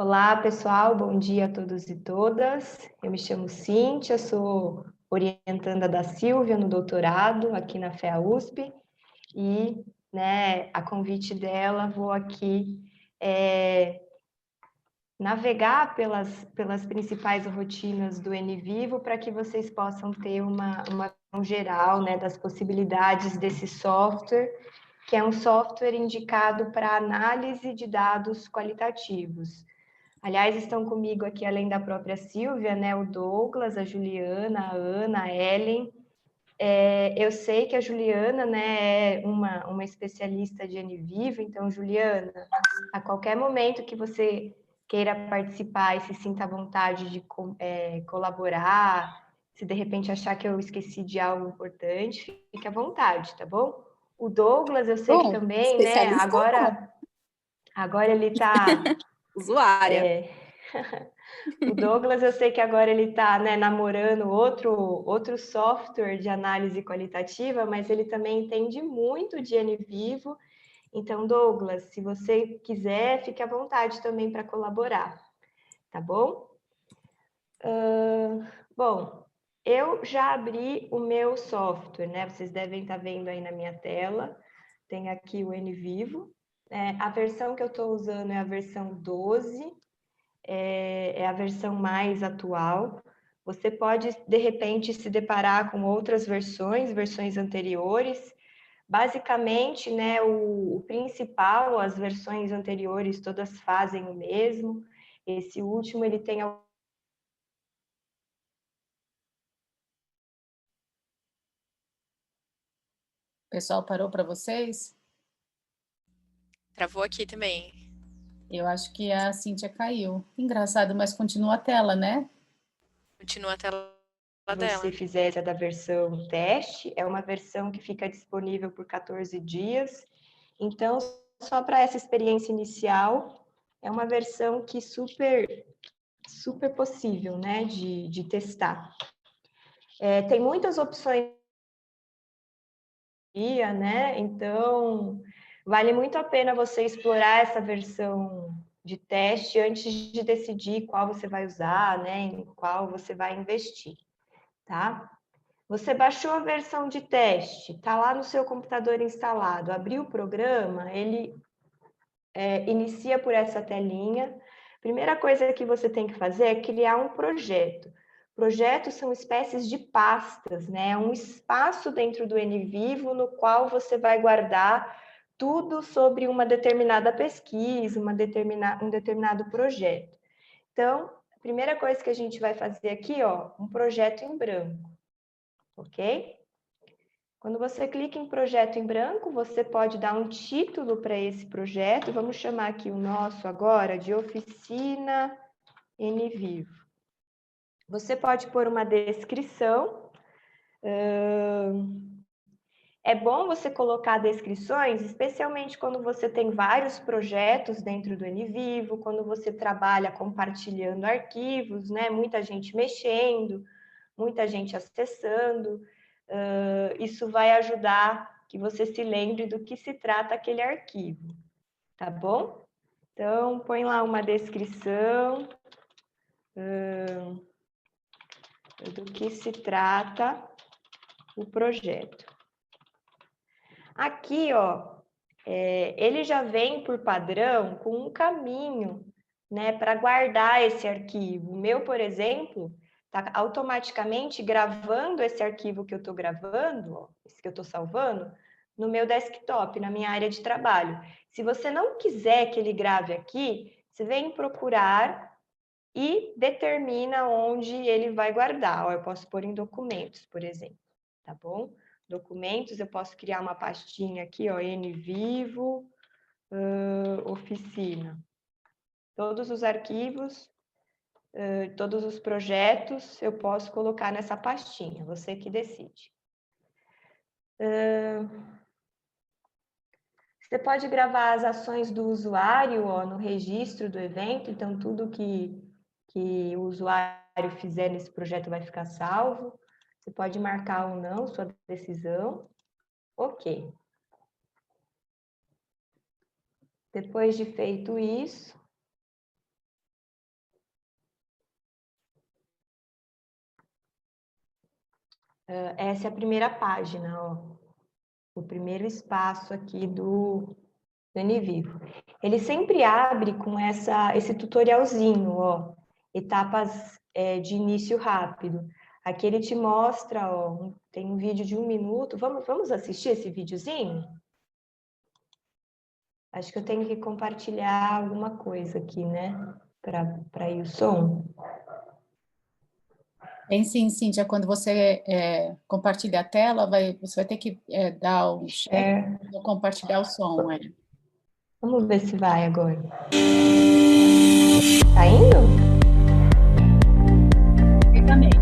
Olá, pessoal, bom dia a todos e todas. Eu me chamo Cíntia, sou orientanda da Silvia no doutorado aqui na FEA USP e, a convite dela, vou aqui navegar pelas principais rotinas do NVivo para que vocês possam ter uma visão geral, das possibilidades desse software, que é um software indicado para análise de dados qualitativos. Aliás, estão comigo aqui, além da própria Silvia, o Douglas, a Juliana, a Ana, a Ellen. Eu sei que a Juliana, é uma especialista de NVivo, então, Juliana, a qualquer momento que você queira participar e se sinta à vontade de colaborar, se de repente achar que eu esqueci de algo importante, fique à vontade, tá bom? O Douglas, eu sei que Bom, também, especialista não. agora ele está... Usuária. O Douglas, eu sei que agora ele está, namorando outro software de análise qualitativa, mas ele também entende muito de NVivo. Então, Douglas, se você quiser, fique à vontade também para colaborar, tá bom? Bom, eu já abri o meu software, Vocês devem estar vendo aí na minha tela. Tem aqui o NVivo. A versão que eu estou usando é a versão 12. É a versão mais atual. Você pode, de repente, se deparar com outras versões anteriores. Basicamente, o principal, as versões anteriores todas fazem o mesmo. Esse último, ele tem... O pessoal parou para vocês? Travou aqui também. Eu acho que a Cíntia caiu. Engraçado, mas continua a tela, né? Continua a tela Você dela. fizer essa da versão teste, é uma versão que fica disponível por 14 dias. Então, só para essa experiência inicial, é uma versão que super possível, de testar. Tem muitas opções, então vale muito a pena você explorar essa versão de teste antes de decidir qual você vai usar, em qual você vai investir, tá? Você baixou a versão de teste, está lá no seu computador instalado, abriu o programa, ele inicia por essa telinha. Primeira coisa que você tem que fazer é criar um projeto. Projetos são espécies de pastas, É um espaço dentro do NVivo no qual você vai guardar tudo sobre uma determinada pesquisa, um determinado projeto. Então, a primeira coisa que a gente vai fazer aqui, um projeto em branco, ok? Quando você clica em projeto em branco, você pode dar um título para esse projeto. Vamos chamar aqui o nosso agora de Oficina NVivo. Você pode pôr uma descrição. É bom você colocar descrições, especialmente quando você tem vários projetos dentro do NVivo, quando você trabalha compartilhando arquivos, Muita gente mexendo, muita gente acessando. Isso vai ajudar que você se lembre do que se trata aquele arquivo, tá bom? Então, põe lá uma descrição do que se trata o projeto. Aqui, ele já vem por padrão com um caminho, para guardar esse arquivo. O meu, por exemplo, está automaticamente gravando esse arquivo que eu estou gravando, esse que eu estou salvando, no meu desktop, na minha área de trabalho. Se você não quiser que ele grave aqui, você vem em procurar e determina onde ele vai guardar. Eu posso pôr em documentos, por exemplo, tá bom? Documentos, eu posso criar uma pastinha aqui, NVivo, oficina. Todos os arquivos, todos os projetos, eu posso colocar nessa pastinha, você que decide. Você pode gravar as ações do usuário no registro do evento, então tudo que o usuário fizer nesse projeto vai ficar salvo. Você pode marcar ou não sua decisão. Ok. Depois de feito isso, essa é a primeira página, ó. O primeiro espaço aqui do NVivo. Ele sempre abre com esse tutorialzinho, ó, etapas de início rápido. Aqui ele te mostra, ó, tem um vídeo de 1 minuto. Vamos assistir esse videozinho? Acho que eu tenho que compartilhar alguma coisa aqui, né? Para ir o som. Tem sim, Cíntia, quando você compartilha a tela, você vai ter que dar um share ou compartilhar o som. Vamos ver se vai agora. Tá indo? Perfeitamente.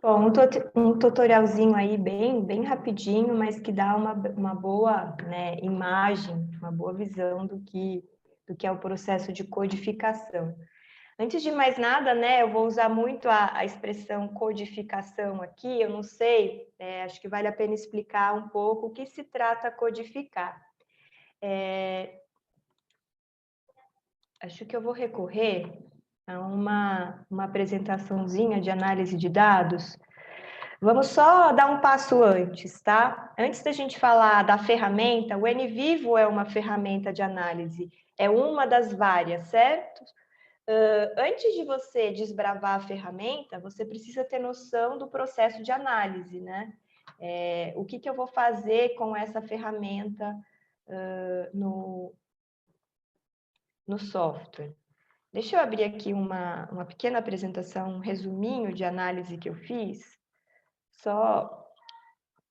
Bom, um tutorialzinho aí bem rapidinho, mas que dá uma boa, né, imagem, uma boa visão do que é o processo de codificação. Antes de mais nada, né, eu vou usar muito a expressão codificação aqui, eu não sei, acho que vale a pena explicar um pouco o que se trata codificar. Acho que eu vou recorrer a uma apresentaçãozinha de análise de dados. Vamos só dar um passo antes, tá? Antes da gente falar da ferramenta, o NVivo é uma ferramenta de análise, é uma das várias, certo? Antes de você desbravar a ferramenta, você precisa ter noção do processo de análise, né? O que eu vou fazer com essa ferramenta no software. Deixa eu abrir aqui uma pequena apresentação, um resuminho de análise que eu fiz, só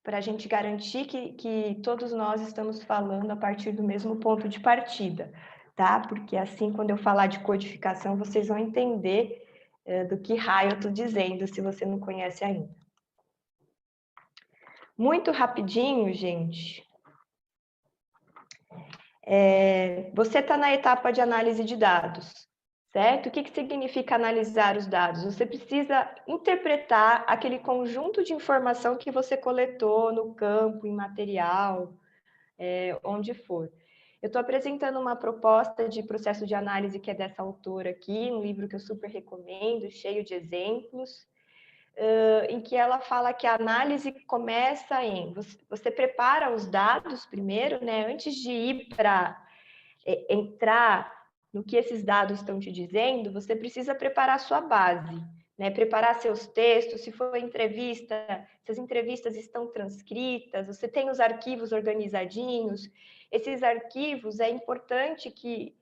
para a gente garantir que todos nós estamos falando a partir do mesmo ponto de partida, tá? Porque assim, quando eu falar de codificação, vocês vão entender do que raio eu estou dizendo, se você não conhece ainda. Muito rapidinho, gente. Você está na etapa de análise de dados, certo? O que significa analisar os dados? Você precisa interpretar aquele conjunto de informação que você coletou no campo, em material, onde for. Eu estou apresentando uma proposta de processo de análise que é dessa autora aqui, um livro que eu super recomendo, cheio de exemplos, em que ela fala que a análise começa em... Você prepara os dados primeiro, né? Antes de ir para entrar no que esses dados estão te dizendo, você precisa preparar a sua base, né? Preparar seus textos, se for entrevista, se as entrevistas estão transcritas, você tem os arquivos organizadinhos. Esses arquivos, é importante que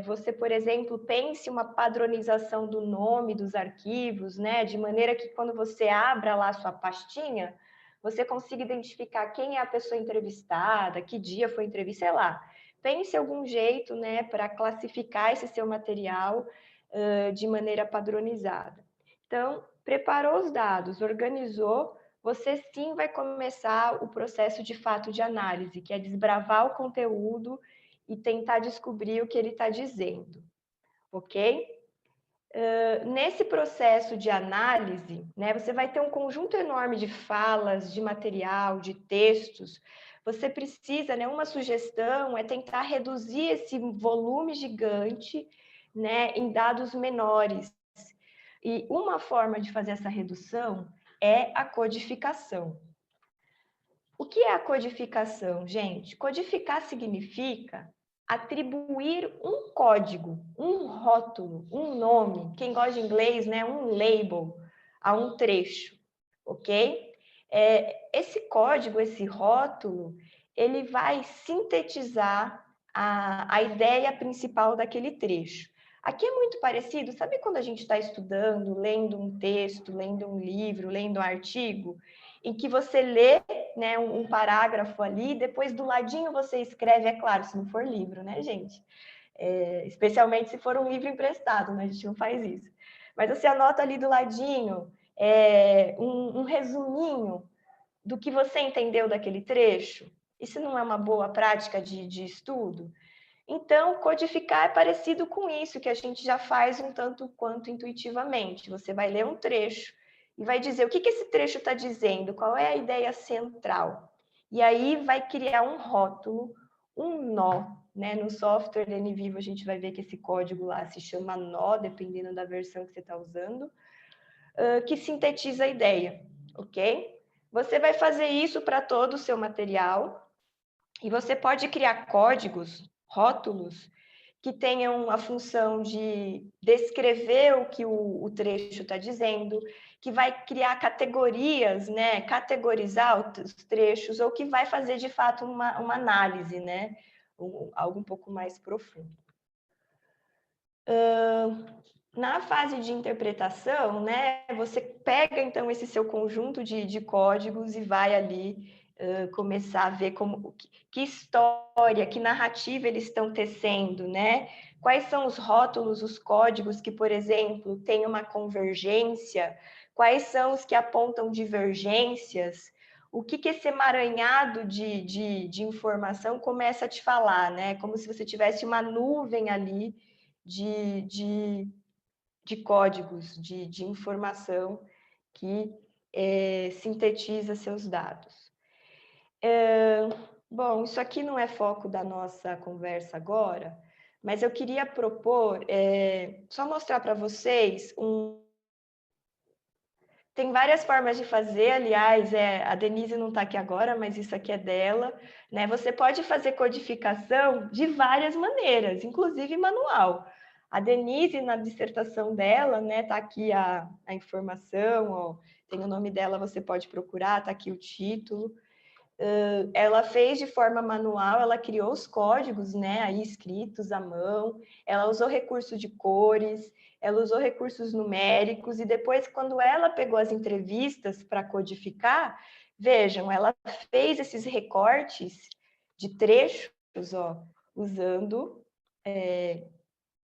você, por exemplo, pense uma padronização do nome dos arquivos, né? De maneira que quando você abra lá a sua pastinha, você consiga identificar quem é a pessoa entrevistada, que dia foi a entrevista, sei lá. Pense algum jeito, né, para classificar esse seu material de maneira padronizada. Então, preparou os dados, organizou, você sim vai começar o processo de fato de análise, que é desbravar o conteúdo e tentar descobrir o que ele está dizendo, ok? Nesse processo de análise, né, você vai ter um conjunto enorme de falas, de material, de textos. Você precisa, né, uma sugestão é tentar reduzir esse volume gigante, né, em dados menores. E uma forma de fazer essa redução é a codificação. O que é a codificação, gente? Codificar significa atribuir um código, um rótulo, um nome, quem gosta de inglês, né, um label, a um trecho, ok? Esse código, esse rótulo, ele vai sintetizar a ideia principal daquele trecho. Aqui é muito parecido, sabe quando a gente está estudando, lendo um texto, lendo um livro, lendo um artigo, em que você lê, né, um parágrafo ali, depois do ladinho você escreve, é claro, se não for livro, né, gente? Especialmente se for um livro emprestado, né? A gente não faz isso. Mas você anota ali do ladinho um resuminho do que você entendeu daquele trecho. Isso não é uma boa prática de estudo? Então, codificar é parecido com isso, que a gente já faz um tanto quanto intuitivamente. Você vai ler um trecho e vai dizer o que esse trecho está dizendo, qual é a ideia central. E aí vai criar um rótulo, um nó, né? No software da NVivo a gente vai ver que esse código lá se chama nó, dependendo da versão que você está usando, que sintetiza a ideia, ok? Você vai fazer isso para todo o seu material e você pode criar códigos, rótulos, que tenham a função de descrever o que o trecho está dizendo, que vai criar categorias, né? Categorizar os trechos, ou que vai fazer, de fato, uma análise, né? Algo um pouco mais profundo. Na fase de interpretação, né? Você pega, então, esse seu conjunto de códigos e vai ali começar a ver que história, que narrativa eles estão tecendo, né? Quais são os rótulos, os códigos que, por exemplo, têm uma convergência? Quais são os que apontam divergências? O que esse emaranhado de informação começa a te falar, né? Como se você tivesse uma nuvem ali de códigos, de informação que sintetiza seus dados. Bom, isso aqui não é foco da nossa conversa agora, mas eu queria propor, só mostrar para vocês Tem várias formas de fazer, aliás, a Denise não está aqui agora, mas isso aqui é dela, né? Você pode fazer codificação de várias maneiras, inclusive manual. A Denise, na dissertação dela, né, tá aqui a informação, ó, tem o nome dela, você pode procurar, tá aqui o título. Ela fez de forma manual, ela criou os códigos, né, aí escritos à mão, ela usou recurso de cores, ela usou recursos numéricos, e depois, quando ela pegou as entrevistas para codificar, vejam, ela fez esses recortes de trechos, ó, usando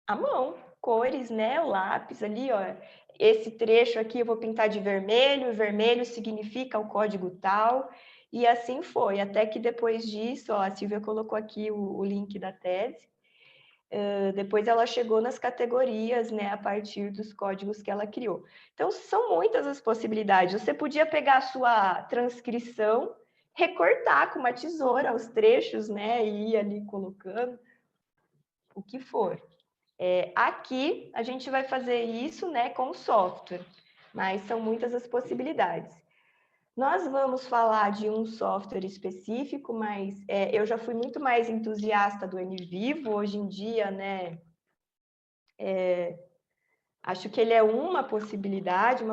a mão, cores, né, o lápis ali, ó, esse trecho aqui eu vou pintar de vermelho, vermelho significa o código tal, e assim foi, até que depois disso, ó, a Silvia colocou aqui o link da tese, depois ela chegou nas categorias, né, a partir dos códigos que ela criou. Então, são muitas as possibilidades. Você podia pegar a sua transcrição, recortar com uma tesoura os trechos, né, e ir ali colocando o que for. Aqui, a gente vai fazer isso, né, com o software, mas são muitas as possibilidades. Nós vamos falar de um software específico, mas eu já fui muito mais entusiasta do NVivo. Hoje em dia, né, acho que ele é uma possibilidade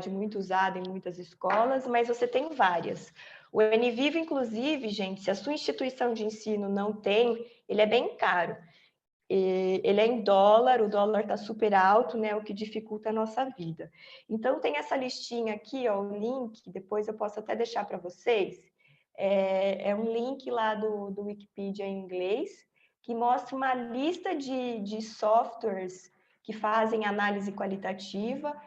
muito usada em muitas escolas, mas você tem várias. O NVivo, inclusive, gente, se a sua instituição de ensino não tem, ele é bem caro. Ele é em dólar, o dólar está super alto, né, o que dificulta a nossa vida. Então, tem essa listinha aqui, ó, o link, depois eu posso até deixar para vocês, é um link lá do Wikipedia em inglês, que mostra uma lista de softwares que fazem análise qualitativa.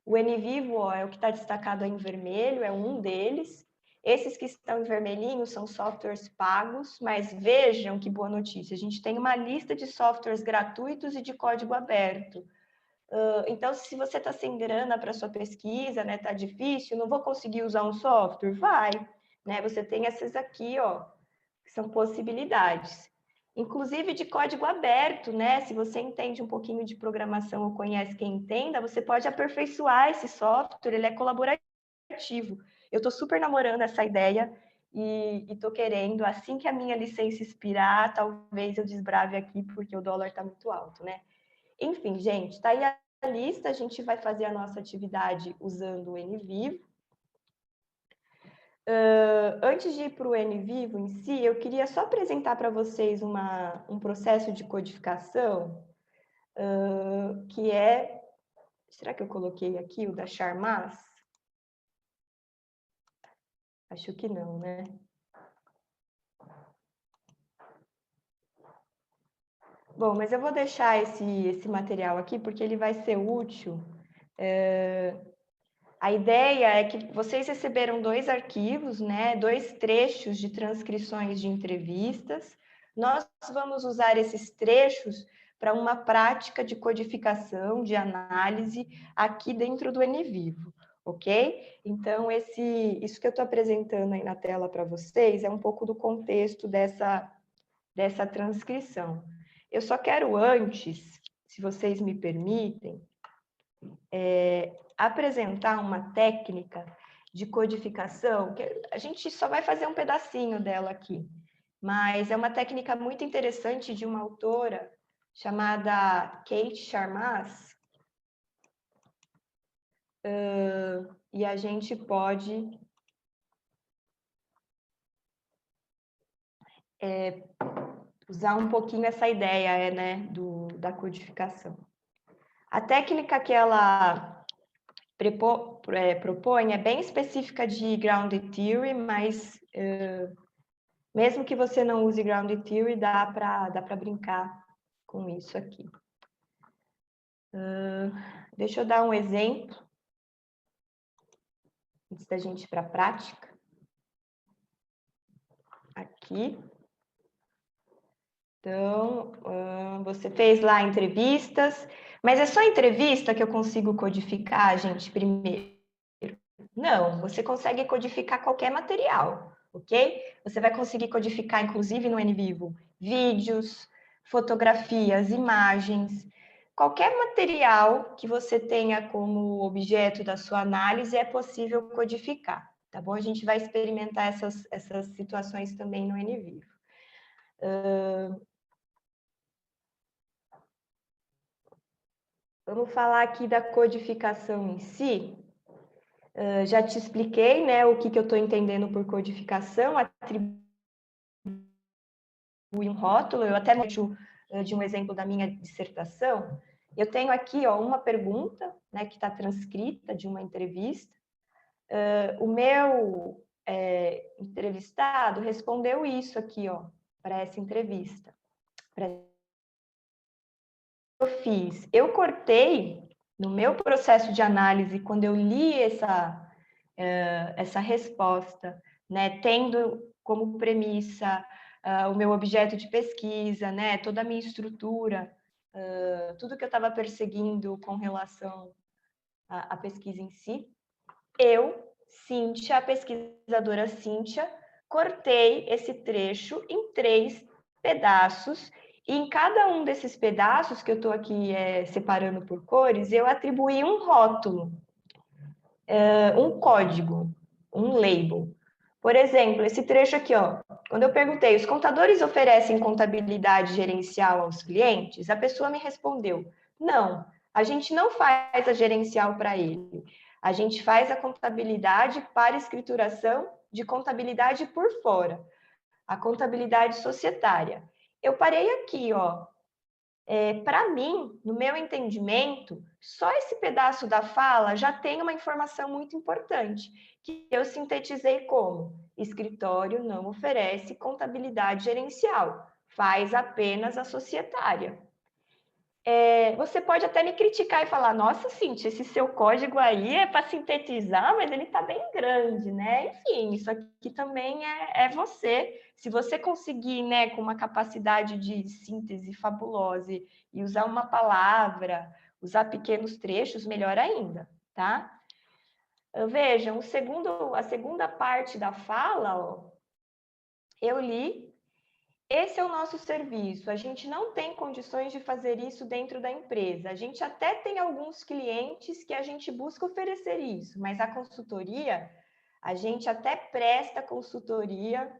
O NVivo, ó, é o que está destacado aí em vermelho, é um deles. Esses que estão em vermelhinho são softwares pagos, mas vejam que boa notícia, a gente tem uma lista de softwares gratuitos e de código aberto. Então, se você está sem grana para sua pesquisa, né, tá difícil, não vou conseguir usar um software? Vai, né? Você tem esses aqui, ó, que são possibilidades. Inclusive de código aberto, né? Se você entende um pouquinho de programação ou conhece quem entenda, você pode aperfeiçoar esse software, ele é colaborativo. Eu estou super namorando essa ideia e estou querendo, assim que a minha licença expirar, talvez eu desbrave aqui, porque o dólar está muito alto, né? Enfim, gente, está aí a lista, a gente vai fazer a nossa atividade usando o NVivo. Antes de ir para o NVivo em si, eu queria só apresentar para vocês um processo de codificação, que é... Será que eu coloquei aqui o da Charmas? Acho que não, né? Bom, mas eu vou deixar esse material aqui, porque ele vai ser útil. A ideia é que vocês receberam 2 arquivos, né? 2 trechos de transcrições de entrevistas. Nós vamos usar esses trechos para uma prática de codificação, de análise, aqui dentro do NVivo, ok? Então, isso que eu estou apresentando aí na tela para vocês é um pouco do contexto dessa transcrição. Eu só quero antes, se vocês me permitem, apresentar uma técnica de codificação, que a gente só vai fazer um pedacinho dela aqui, mas é uma técnica muito interessante de uma autora chamada Kate Charmas, e a gente pode usar um pouquinho essa ideia, né, da codificação. A técnica que ela propõe é bem específica de Grounded Theory, mas mesmo que você não use Grounded Theory, dá para brincar com isso aqui. Deixa eu dar um exemplo, antes da gente ir para a prática. Aqui. Então, você fez lá entrevistas, mas é só entrevista que eu consigo codificar, gente, primeiro? Não, você consegue codificar qualquer material, ok? Você vai conseguir codificar, inclusive no NVivo, vídeos, fotografias, imagens, qualquer material que você tenha como objeto da sua análise é possível codificar, tá bom? A gente vai experimentar essas situações também no NVivo. Vamos falar aqui da codificação em si. Já te expliquei, né, o que eu estou entendendo por codificação, atribuir um rótulo, eu até mostro de um exemplo da minha dissertação. Eu tenho aqui, ó, uma pergunta, né, que está transcrita de uma entrevista. O meu entrevistado respondeu isso aqui, ó, para essa entrevista. Eu cortei no meu processo de análise, quando eu li essa resposta, né, tendo como premissa o meu objeto de pesquisa, né, toda a minha estrutura, tudo que eu estava perseguindo com relação à pesquisa em si, eu, Cíntia, a pesquisadora Cíntia, cortei esse trecho em 3 pedaços, e em cada um desses pedaços que eu estou aqui separando por cores, eu atribuí um rótulo, um código, um label. Por exemplo, esse trecho aqui, ó, quando eu perguntei, os contadores oferecem contabilidade gerencial aos clientes? A pessoa me respondeu, não, a gente não faz a gerencial para ele. A gente faz a contabilidade para escrituração de contabilidade por fora, a contabilidade societária. Eu parei aqui, ó. Para mim, no meu entendimento, só esse pedaço da fala já tem uma informação muito importante, que eu sintetizei como: escritório não oferece contabilidade gerencial, faz apenas a societária. Você pode até me criticar e falar, nossa, Cíntia, esse seu código aí é para sintetizar, mas ele está bem grande, né? Enfim, isso aqui também é você. Se você conseguir, né, com uma capacidade de síntese fabulosa e usar uma palavra, usar pequenos trechos, melhor ainda, tá? Vejam, a segunda parte da fala, ó, eu li. Esse é o nosso serviço. A gente não tem condições de fazer isso dentro da empresa. A gente até tem alguns clientes que a gente busca oferecer isso, mas a consultoria, a gente até presta consultoria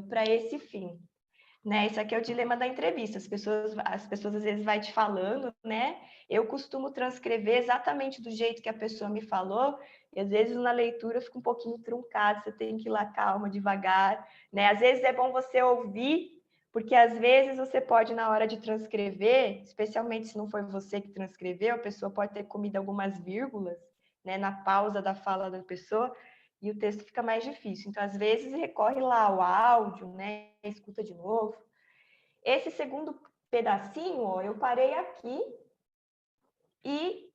para esse fim. né? Isso aqui é o dilema da entrevista. As pessoas às vezes vai te falando, né? Eu costumo transcrever exatamente do jeito que a pessoa me falou, e às vezes na leitura fica um pouquinho truncado, você tem que ir lá calma, devagar, né? Às vezes é bom você ouvir, porque às vezes você pode, na hora de transcrever, especialmente se não foi você que transcreveu, a pessoa pode ter comido algumas vírgulas, né, na pausa da fala da pessoa, e o texto fica mais difícil. Então, às vezes, recorre lá ao áudio, né, escuta de novo. Esse segundo pedacinho, ó, eu parei aqui e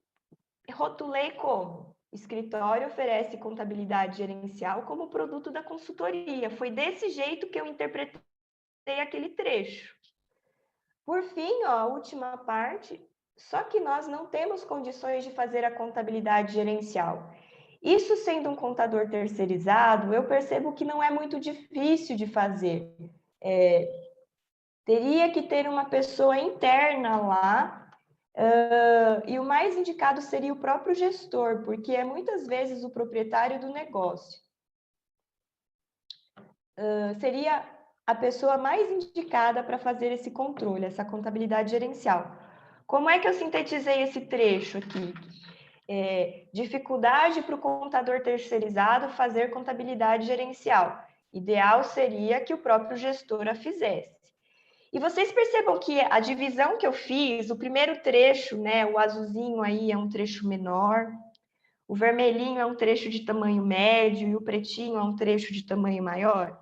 rotulei como escritório oferece contabilidade gerencial como produto da consultoria. Foi desse jeito que eu interpretei aquele trecho. Por fim, ó, a última parte, só que nós não temos condições de fazer a contabilidade gerencial. Isso sendo um contador terceirizado, eu percebo que não é muito difícil de fazer. Teria que ter uma pessoa interna lá, e o mais indicado seria o próprio gestor, porque é muitas vezes o proprietário do negócio. Seria a pessoa mais indicada para fazer esse controle, essa contabilidade gerencial. Como é que eu sintetizei esse trecho aqui? Dificuldade para o contador terceirizado fazer contabilidade gerencial. Ideal seria que o próprio gestor a fizesse. E vocês percebam que a divisão que eu fiz, o primeiro trecho, né, o azulzinho aí é um trecho menor, o vermelhinho é um trecho de tamanho médio e o pretinho é um trecho de tamanho maior.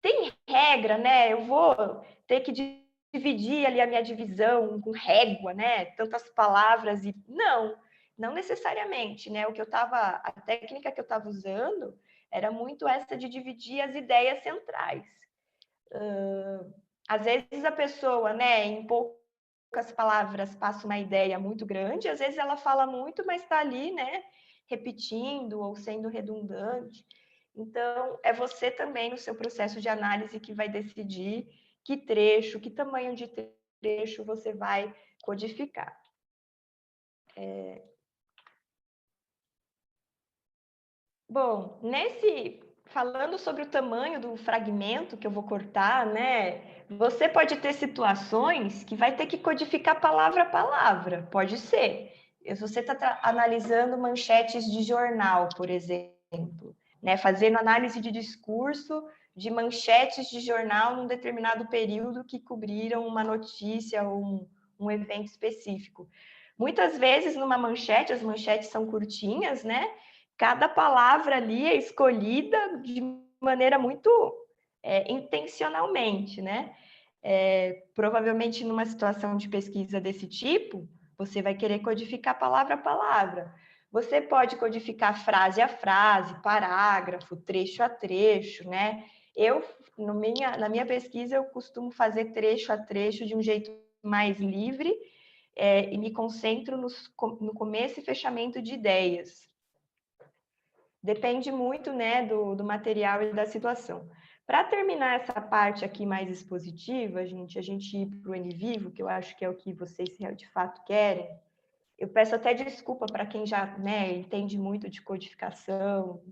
Tem regra, né? Eu vou ter que dividir ali a minha divisão com régua, né? Tantas palavras e não necessariamente, né? A técnica que eu estava usando era muito essa de dividir as ideias centrais. Às vezes a pessoa, né, em poucas palavras passa uma ideia muito grande, às vezes ela fala muito, mas está ali, né, repetindo ou sendo redundante. Então, é você também, no seu processo de análise, que vai decidir que trecho, que tamanho de trecho você vai codificar. Bom, falando sobre o tamanho do fragmento que eu vou cortar, né? Você pode ter situações que vai ter que codificar palavra a palavra, pode ser. Se você está analisando manchetes de jornal, por exemplo, né? Fazendo análise de discurso de manchetes de jornal num determinado período que cobriram uma notícia ou um evento específico. Muitas vezes, numa manchete, as manchetes são curtinhas, né? Cada palavra ali é escolhida de maneira muito intencionalmente, né? Provavelmente numa situação de pesquisa desse tipo, você vai querer codificar palavra a palavra. Você pode codificar frase a frase, parágrafo, trecho a trecho, né? Na minha pesquisa, eu costumo fazer trecho a trecho de um jeito mais livre e me concentro no começo e fechamento de ideias. Depende muito, né, do material e da situação. Para terminar essa parte aqui mais expositiva, a gente ir para o NVivo, que eu acho que é o que vocês de fato querem, eu peço até desculpa para quem já, né, entende muito de codificação,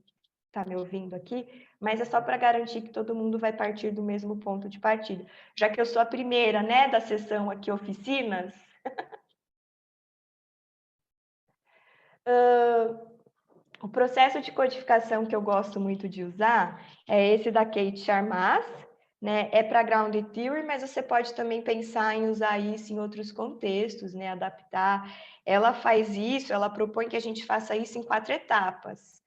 está me ouvindo aqui, mas é só para garantir que todo mundo vai partir do mesmo ponto de partida. Já que eu sou a primeira, né, da sessão aqui, oficinas, o processo de codificação que eu gosto muito de usar é esse da Kate Charmas, né? É para Ground Theory, mas você pode também pensar em usar isso em outros contextos, né? Adaptar. Ela faz isso, ela propõe que a gente faça isso em 4 etapas.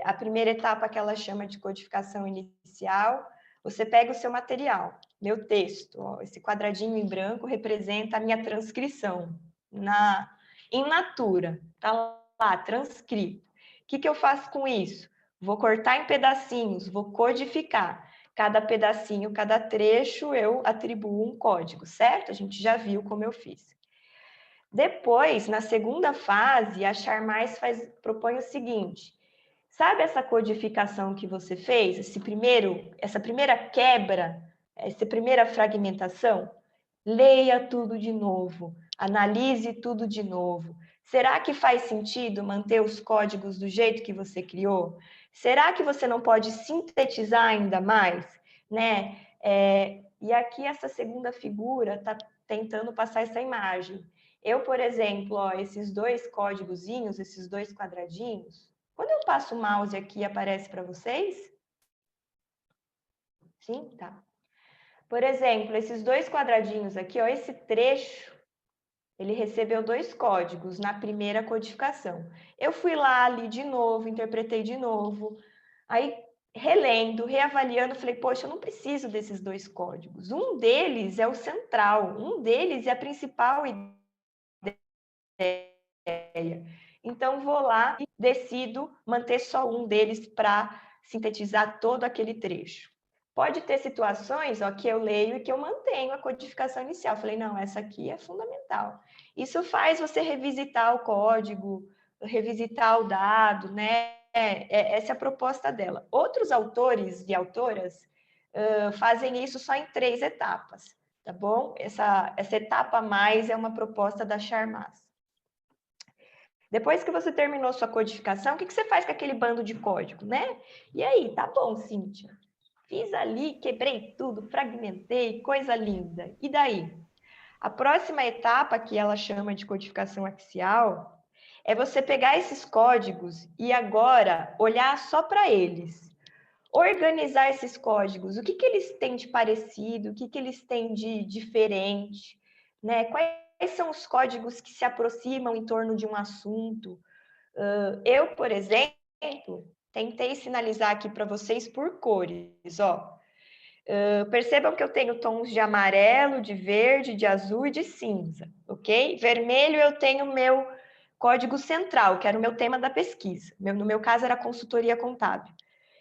A primeira etapa que ela chama de codificação inicial, você pega o seu material, meu texto, ó, esse quadradinho em branco representa a minha transcrição em natura, tá lá, transcrito. O que eu faço com isso? Vou cortar em pedacinhos, vou codificar. Cada pedacinho, cada trecho, eu atribuo um código, certo? A gente já viu como eu fiz. Depois, na segunda fase, a Charmais propõe o seguinte: sabe essa codificação que você fez, essa primeira quebra, essa primeira fragmentação? Leia tudo de novo, analise tudo de novo. Será que faz sentido manter os códigos do jeito que você criou? Será que você não pode sintetizar ainda mais? né? E aqui essa segunda figura está tentando passar essa imagem. Eu, por exemplo, ó, esses dois códigozinhos, esses dois quadradinhos, quando eu passo o mouse aqui, aparece para vocês? Sim? Tá. Por exemplo, esses dois quadradinhos aqui, ó, esse trecho, ele recebeu 2 códigos na primeira codificação. Eu fui lá, li de novo, interpretei de novo, aí relendo, reavaliando, falei, poxa, eu não preciso desses 2 códigos. Um deles é o central, um deles é a principal ideia. Então, vou lá e decido manter só um deles para sintetizar todo aquele trecho. Pode ter situações, ó, que eu leio e que eu mantenho a codificação inicial. Falei, não, essa aqui é fundamental. Isso faz você revisitar o código, revisitar o dado, né? Essa é a proposta dela. Outros autores e autoras fazem isso só em 3 etapas, tá bom? Essa etapa a mais é uma proposta da Charmas. Depois que você terminou sua codificação, o que você faz com aquele bando de código, né? E aí, tá bom, Cíntia. Fiz ali, quebrei tudo, fragmentei, coisa linda. E daí? A próxima etapa, que ela chama de codificação axial, é você pegar esses códigos e agora olhar só para eles. Organizar esses códigos, o que eles têm de parecido, o que eles têm de diferente, né? Quais são os códigos que se aproximam em torno de um assunto? Eu, por exemplo, tentei sinalizar aqui para vocês por cores, ó. Percebam que eu tenho tons de amarelo, de verde, de azul e de cinza, ok? Vermelho eu tenho meu código central, que era o meu tema da pesquisa. No meu caso, era consultoria contábil.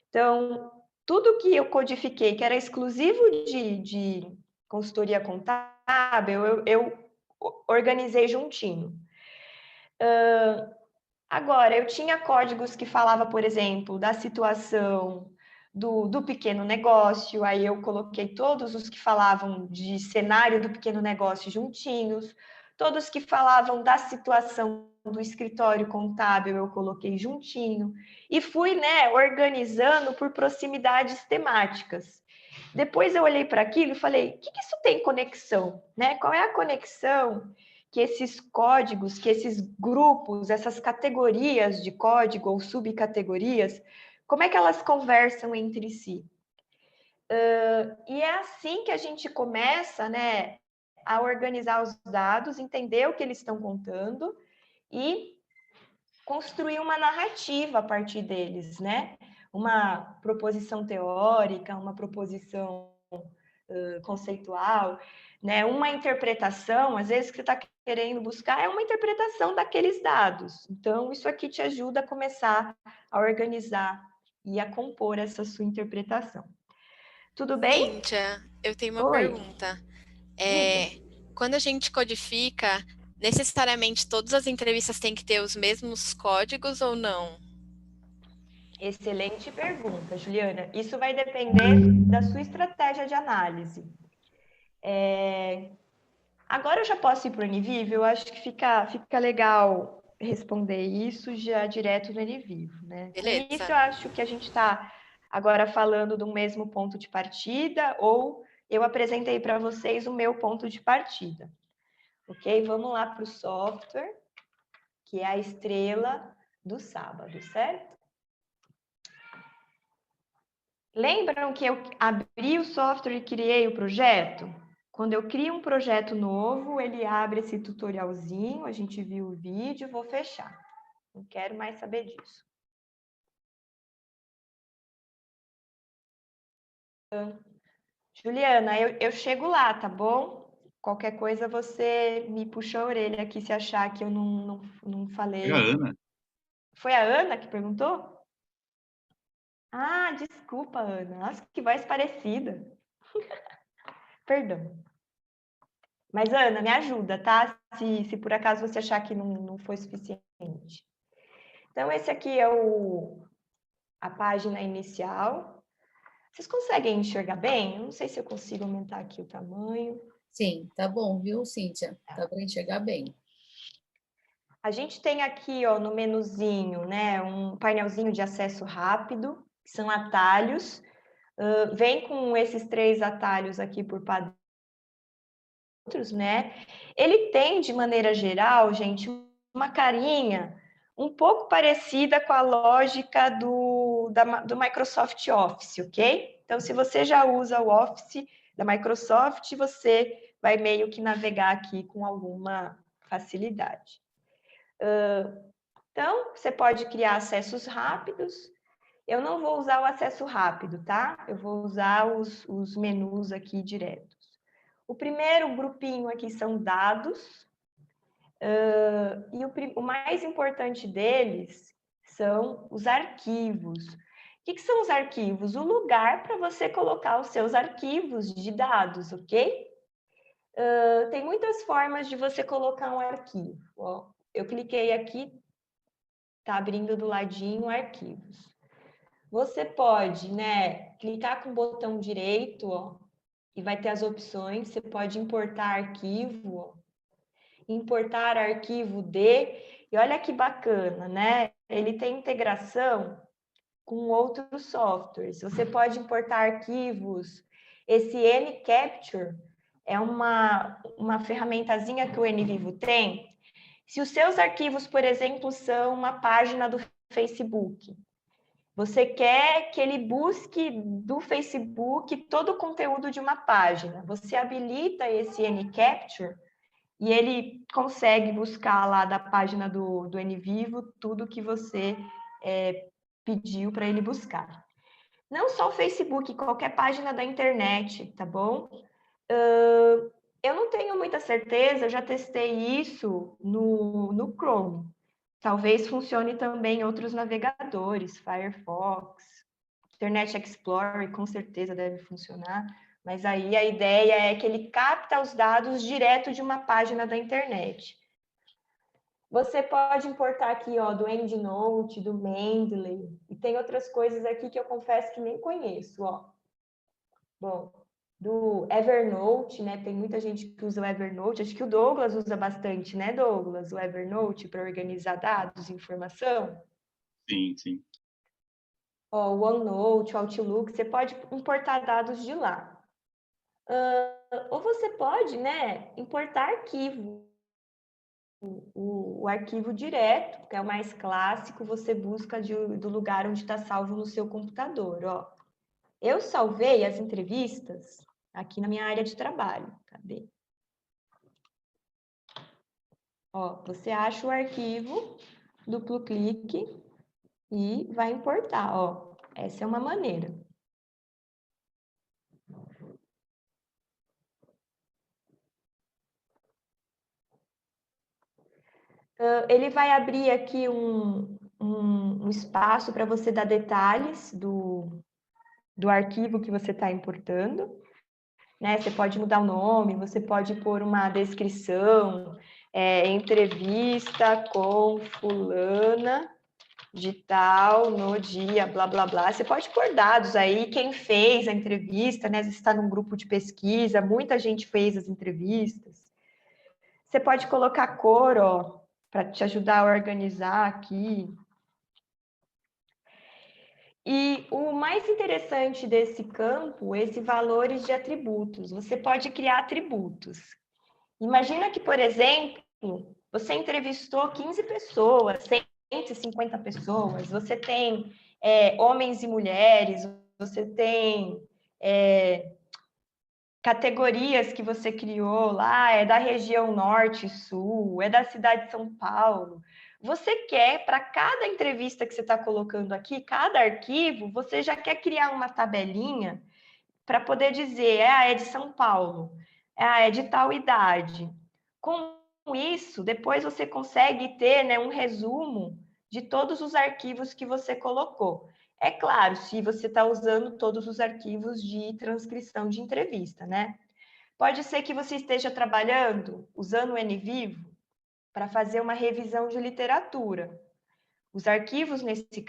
Então, tudo que eu codifiquei, que era exclusivo de consultoria contábil, eu organizei juntinho. Agora, eu tinha códigos que falava, por exemplo, da situação do pequeno negócio, aí eu coloquei todos os que falavam de cenário do pequeno negócio juntinhos, todos que falavam da situação do escritório contábil eu coloquei juntinho, e fui, né, organizando por proximidades temáticas. Depois eu olhei para aquilo e falei, o que isso tem conexão, né? Qual é a conexão que esses códigos, que esses grupos, essas categorias de código ou subcategorias, como é que elas conversam entre si? E é assim que a gente começa, né, a organizar os dados, entender o que eles estão contando e construir uma narrativa a partir deles, né? Uma proposição teórica, uma proposição conceitual, né? Uma interpretação, às vezes que você está querendo buscar é uma interpretação daqueles dados. Então, isso aqui te ajuda a começar a organizar e a compor essa sua interpretação. Tudo bem? Cíntia, eu tenho uma Oi. pergunta. Quando a gente codifica, necessariamente todas as entrevistas têm que ter os mesmos códigos ou não? Excelente pergunta, Juliana. Isso vai depender da sua estratégia de análise. Agora eu já posso ir para o NVivo? Eu acho que fica legal responder isso já direto no NVivo, né? No início Beleza. eu acho que a gente está agora falando do mesmo ponto de partida, ou eu apresentei para vocês o meu ponto de partida. Ok? Vamos lá para o software, que é a estrela do sábado, certo? Lembram que eu abri o software e criei o projeto? Quando eu crio um projeto novo, ele abre esse tutorialzinho, a gente viu o vídeo, vou fechar. Não quero mais saber disso. Juliana, eu chego lá, tá bom? Qualquer coisa você me puxa a orelha aqui se achar que eu não falei. É a Ana. Foi a Ana que perguntou? Ah, desculpa, Ana. Nossa, que voz parecida. Perdão. Mas, Ana, me ajuda, tá? Se por acaso você achar que não foi suficiente. Então, esse aqui é a página inicial. Vocês conseguem enxergar bem? Eu não sei se eu consigo aumentar aqui o tamanho. Sim, tá bom, viu, Cíntia? Dá para enxergar bem. A gente tem aqui, ó, no menuzinho, né, um painelzinho de acesso rápido, que são atalhos. vem com esses 3 atalhos aqui por padrão, né? Ele tem, de maneira geral, gente, uma carinha um pouco parecida com a lógica do Microsoft Office, ok? Então, se você já usa o Office da Microsoft, você vai meio que navegar aqui com alguma facilidade. Então, você pode criar acessos rápidos. Eu não vou usar o acesso rápido, tá? Eu vou usar os menus aqui diretos. O primeiro grupinho aqui são dados. E o mais importante deles são os arquivos. O que são os arquivos? O lugar para você colocar os seus arquivos de dados, ok? Tem muitas formas de você colocar um arquivo. Ó, eu cliquei aqui, tá abrindo do ladinho arquivos. Você pode, né, clicar com o botão direito, ó, e vai ter as opções. Você pode importar arquivo, ó, importar arquivo de, e olha que bacana, né? Ele tem integração com outros softwares. Você pode importar arquivos. Esse NCapture é uma ferramentazinha que o NVivo tem. Se os seus arquivos, por exemplo, são uma página do Facebook, você quer que ele busque do Facebook todo o conteúdo de uma página. Você habilita esse NCapture e ele consegue buscar lá da página do NVivo tudo que você pediu para ele buscar. Não só o Facebook, qualquer página da internet, tá bom? Eu não tenho muita certeza, eu já testei isso no Chrome. Talvez funcione também em outros navegadores, Firefox, Internet Explorer, com certeza deve funcionar. Mas aí a ideia é que ele capta os dados direto de uma página da internet. Você pode importar aqui, ó, do EndNote, do Mendeley, e tem outras coisas aqui que eu confesso que nem conheço, ó. Bom, do Evernote, né? Tem muita gente que usa o Evernote. Acho que o Douglas usa bastante, né, Douglas? O Evernote para organizar dados, informação. Sim, sim. Ó, o OneNote, o Outlook, você pode importar dados de lá. Ou você pode, né, importar arquivo. O arquivo direto, que é o mais clássico, você busca do lugar onde está salvo no seu computador. Ó. Eu salvei as entrevistas aqui na minha área de trabalho. Cadê? Ó, você acha o arquivo, duplo clique e vai importar. Ó. Essa é uma maneira. Ele vai abrir aqui um espaço para você dar detalhes do arquivo que você está importando. Né? Você pode mudar o nome, você pode pôr uma descrição, entrevista com fulana de tal no dia, blá, blá, blá. Você pode pôr dados aí, quem fez a entrevista, né? Você está num grupo de pesquisa, muita gente fez as entrevistas. Você pode colocar cor, ó, para te ajudar a organizar aqui. E o mais interessante desse campo, esse valores de atributos. Você pode criar atributos. Imagina que, por exemplo, você entrevistou 15 pessoas, 150 pessoas, você tem homens e mulheres, você tem categorias que você criou lá, é da região norte e sul, é da cidade de São Paulo. Você quer, para cada entrevista que você está colocando aqui, cada arquivo, você já quer criar uma tabelinha para poder dizer, é de São Paulo, é de tal idade. Com isso, depois você consegue ter, né, um resumo de todos os arquivos que você colocou. É claro, se você está usando todos os arquivos de transcrição de entrevista, né? Pode ser que você esteja trabalhando usando o NVivo para fazer uma revisão de literatura. Os arquivos, nesse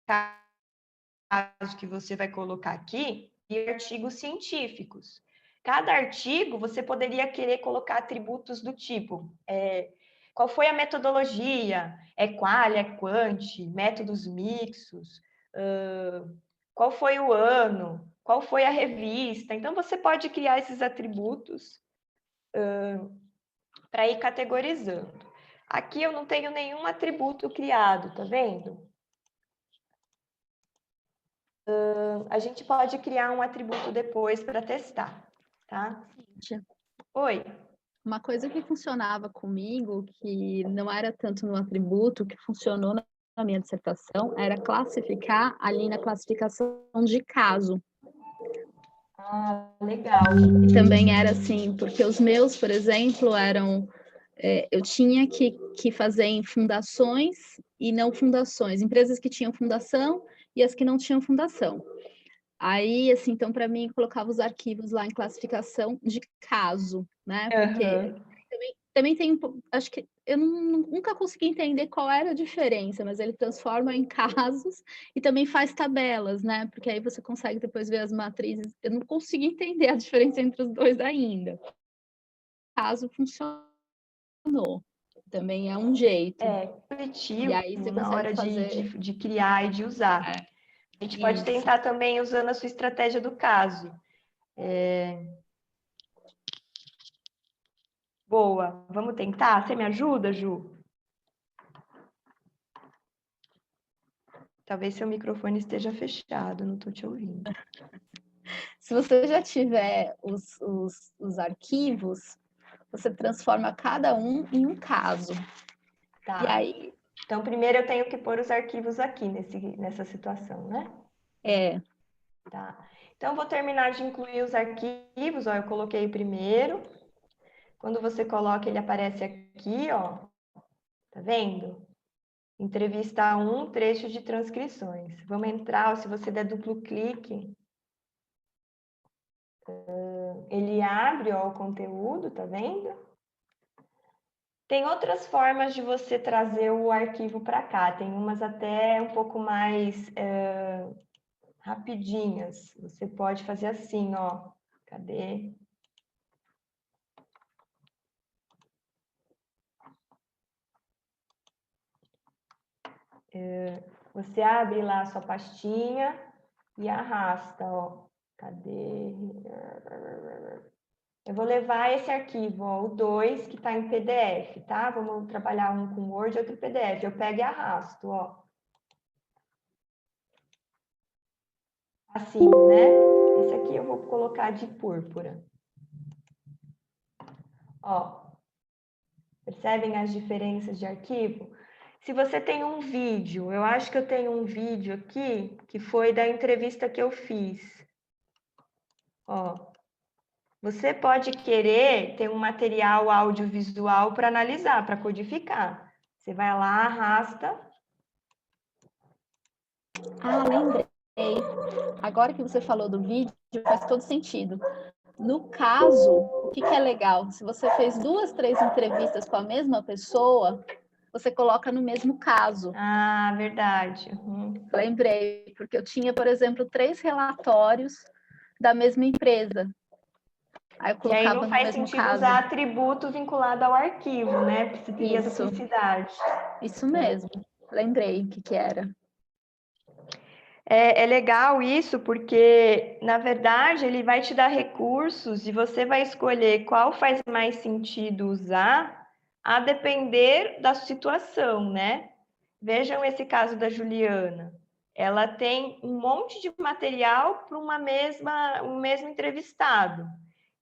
caso que você vai colocar aqui, e artigos científicos. Cada artigo, você poderia querer colocar atributos do tipo, qual foi a metodologia, qual, quant, métodos mixtos, qual foi o ano, qual foi a revista. Então, você pode criar esses atributos para ir categorizando. Aqui eu não tenho nenhum atributo criado, tá vendo? A gente pode criar um atributo depois para testar, tá? Oi. Uma coisa que funcionava comigo, que não era tanto no atributo, que funcionou na minha dissertação, era classificar ali na classificação de caso. Ah, legal. E também era assim, porque os meus, por exemplo, eram... eu tinha que fazer em fundações e não fundações. Empresas que tinham fundação e as que não tinham fundação. Aí, assim, então, para mim, colocava os arquivos lá em classificação de caso, né? Porque também tem, acho que eu nunca consegui entender qual era a diferença, mas ele transforma em casos e também faz tabelas, né? Porque aí você consegue depois ver as matrizes. Eu não consegui entender a diferença entre os dois ainda. Caso funcionou. Também é um jeito. Coletivo, E aí você na hora fazer... de criar e de usar. A gente pode tentar também usando a sua estratégia do caso. Boa, vamos tentar? Você me ajuda, Ju? Talvez seu microfone esteja fechado, não estou te ouvindo. Se você já tiver os arquivos, você transforma cada um em um caso. Tá. E aí... Então, primeiro eu tenho que pôr os arquivos aqui nessa situação, né? Tá. Então, eu vou terminar de incluir os arquivos. Ó, eu coloquei o primeiro. Quando você coloca, ele aparece aqui, ó. Tá vendo? Entrevista 1, trecho de transcrições. Vamos entrar, ó, se você der duplo clique, ele abre, ó, o conteúdo, tá vendo? Tem outras formas de você trazer o arquivo para cá. Tem umas até um pouco mais rapidinhas. Você pode fazer assim, ó. Cadê? Você abre lá a sua pastinha e arrasta, ó. Cadê? Eu vou levar esse arquivo, ó, o 2, que está em PDF, tá? Vamos trabalhar um com Word e outro em PDF. Eu pego e arrasto, ó. Assim, né? Esse aqui eu vou colocar de púrpura. Ó. Percebem as diferenças de arquivo? Se você tem um vídeo, eu acho que eu tenho um vídeo aqui, que foi da entrevista que eu fiz. Ó. Você pode querer ter um material audiovisual para analisar, para codificar. Você vai lá, arrasta. Ah, lembrei. Agora que você falou do vídeo, faz todo sentido. No caso, o que é legal? Se você fez 2, 3 entrevistas com a mesma pessoa, você coloca no mesmo caso. Ah, verdade. Lembrei, porque eu tinha, por exemplo, 3 relatórios da mesma empresa. Aí eu colocava e aí não faz no mesmo sentido caso. usar atributo vinculado ao arquivo, né? Porque você teria duplicidade. Isso mesmo. Lembrei o que era. É legal isso, porque, na verdade, ele vai te dar recursos e você vai escolher qual faz mais sentido usar a depender da situação, né? Vejam esse caso da Juliana. Ela tem um monte de material para um mesmo entrevistado.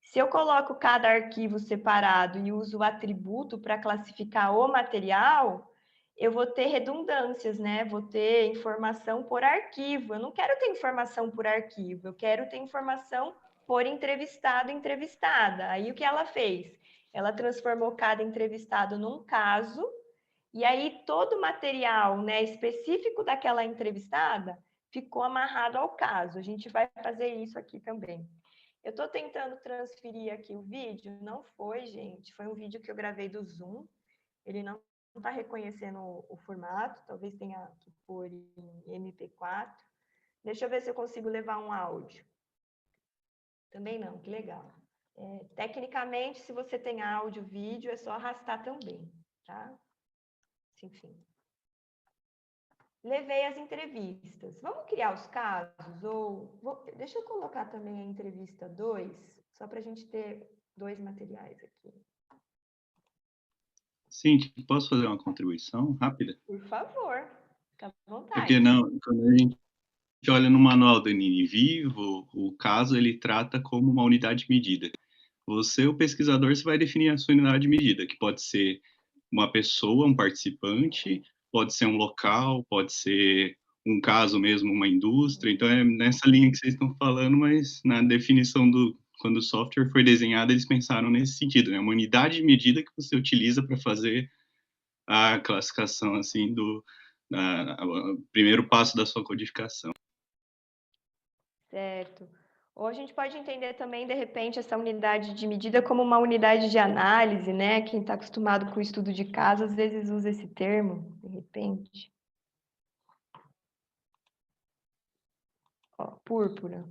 Se eu coloco cada arquivo separado e uso o atributo para classificar o material, eu vou ter redundâncias, né? Vou ter informação por arquivo. Eu não quero ter informação por arquivo, eu quero ter informação por entrevistado e entrevistada. Aí o que ela fez? Ela transformou cada entrevistado num caso, e aí todo o material, né, específico daquela entrevistada ficou amarrado ao caso. A gente vai fazer isso aqui também. Eu estou tentando transferir aqui o vídeo, não foi, gente. Foi um vídeo que eu gravei do Zoom. Ele não está reconhecendo o formato, talvez tenha que pôr em MP4. Deixa eu ver se eu consigo levar um áudio. Também não, que legal. Tecnicamente, se você tem áudio, vídeo, é só arrastar também, tá? Enfim. levei as entrevistas. Vamos criar os casos? Deixa eu colocar também a entrevista 2, só para a gente ter 2 materiais aqui. Sim, posso fazer uma contribuição rápida? Por favor, fica à vontade. Porque quando a gente olha no manual do NNVivo, o caso ele trata como uma unidade de medida. Você, o pesquisador, você vai definir a sua unidade de medida, que pode ser uma pessoa, um participante, pode ser um local, pode ser um caso mesmo, uma indústria. Então, é nessa linha que vocês estão falando, mas na definição quando o software foi desenhado, eles pensaram nesse sentido, né? Uma unidade de medida que você utiliza para fazer a classificação, assim, o primeiro passo da sua codificação. Certo. Ou a gente pode entender também, de repente, essa unidade de medida como uma unidade de análise, né? Quem está acostumado com o estudo de caso, às vezes usa esse termo, de repente. Ó, púrpura.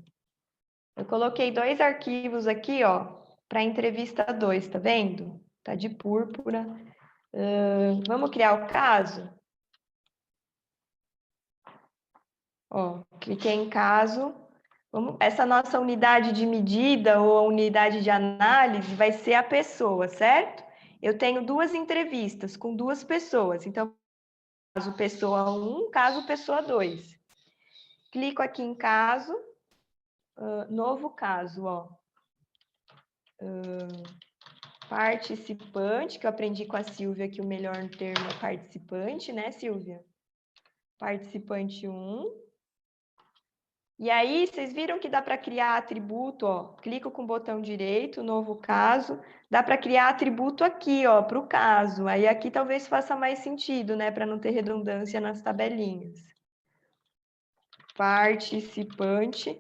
Eu coloquei 2 arquivos aqui, ó, para entrevista 2, tá vendo? Tá de púrpura. Vamos criar o caso? Ó, cliquei em caso. Essa nossa unidade de medida ou a unidade de análise vai ser a pessoa, certo? Eu tenho 2 entrevistas com 2 pessoas. Então, caso pessoa 1, caso pessoa 2. Clico aqui em caso, novo caso, ó. Participante, que eu aprendi com a Silvia que o melhor termo é participante, né, Silvia? Participante 1. E aí, vocês viram que dá para criar atributo, ó. Clico com o botão direito, novo caso. Dá para criar atributo aqui, ó, para o caso. Aí aqui talvez faça mais sentido, né, para não ter redundância nas tabelinhas. Participante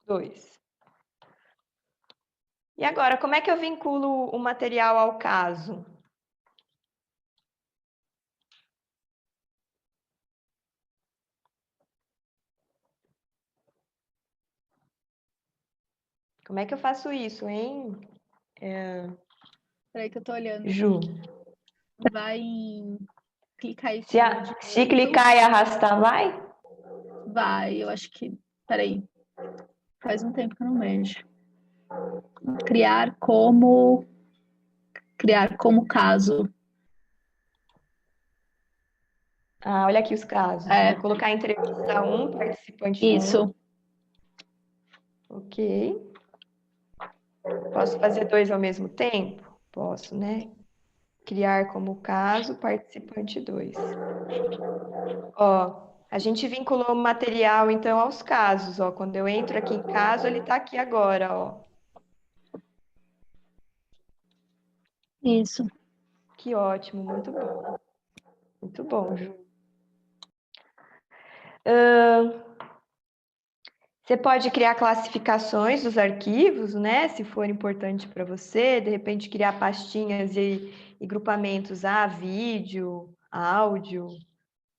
2. E agora, como é que eu vinculo o material ao caso? Como é que eu faço isso, hein? Peraí que eu tô olhando. Ju. Vai em... Clicar aí. Se clicar e arrastar, vai? Vai, eu acho que... Peraí. Faz um tempo que eu não vejo. Criar como caso. Ah, olha aqui os casos. É. Vou colocar entrevista 1, participante 1. Isso. Ok. Posso fazer 2 ao mesmo tempo? Posso, né? Criar como caso, participante 2. Ó, a gente vinculou o material, então, aos casos. Ó, quando eu entro aqui em caso, ele está aqui agora, ó. Isso. Que ótimo, muito bom. Muito bom, Ju. Você pode criar classificações dos arquivos, né? Se for importante para você, de repente criar pastinhas e grupamentos, vídeo, áudio,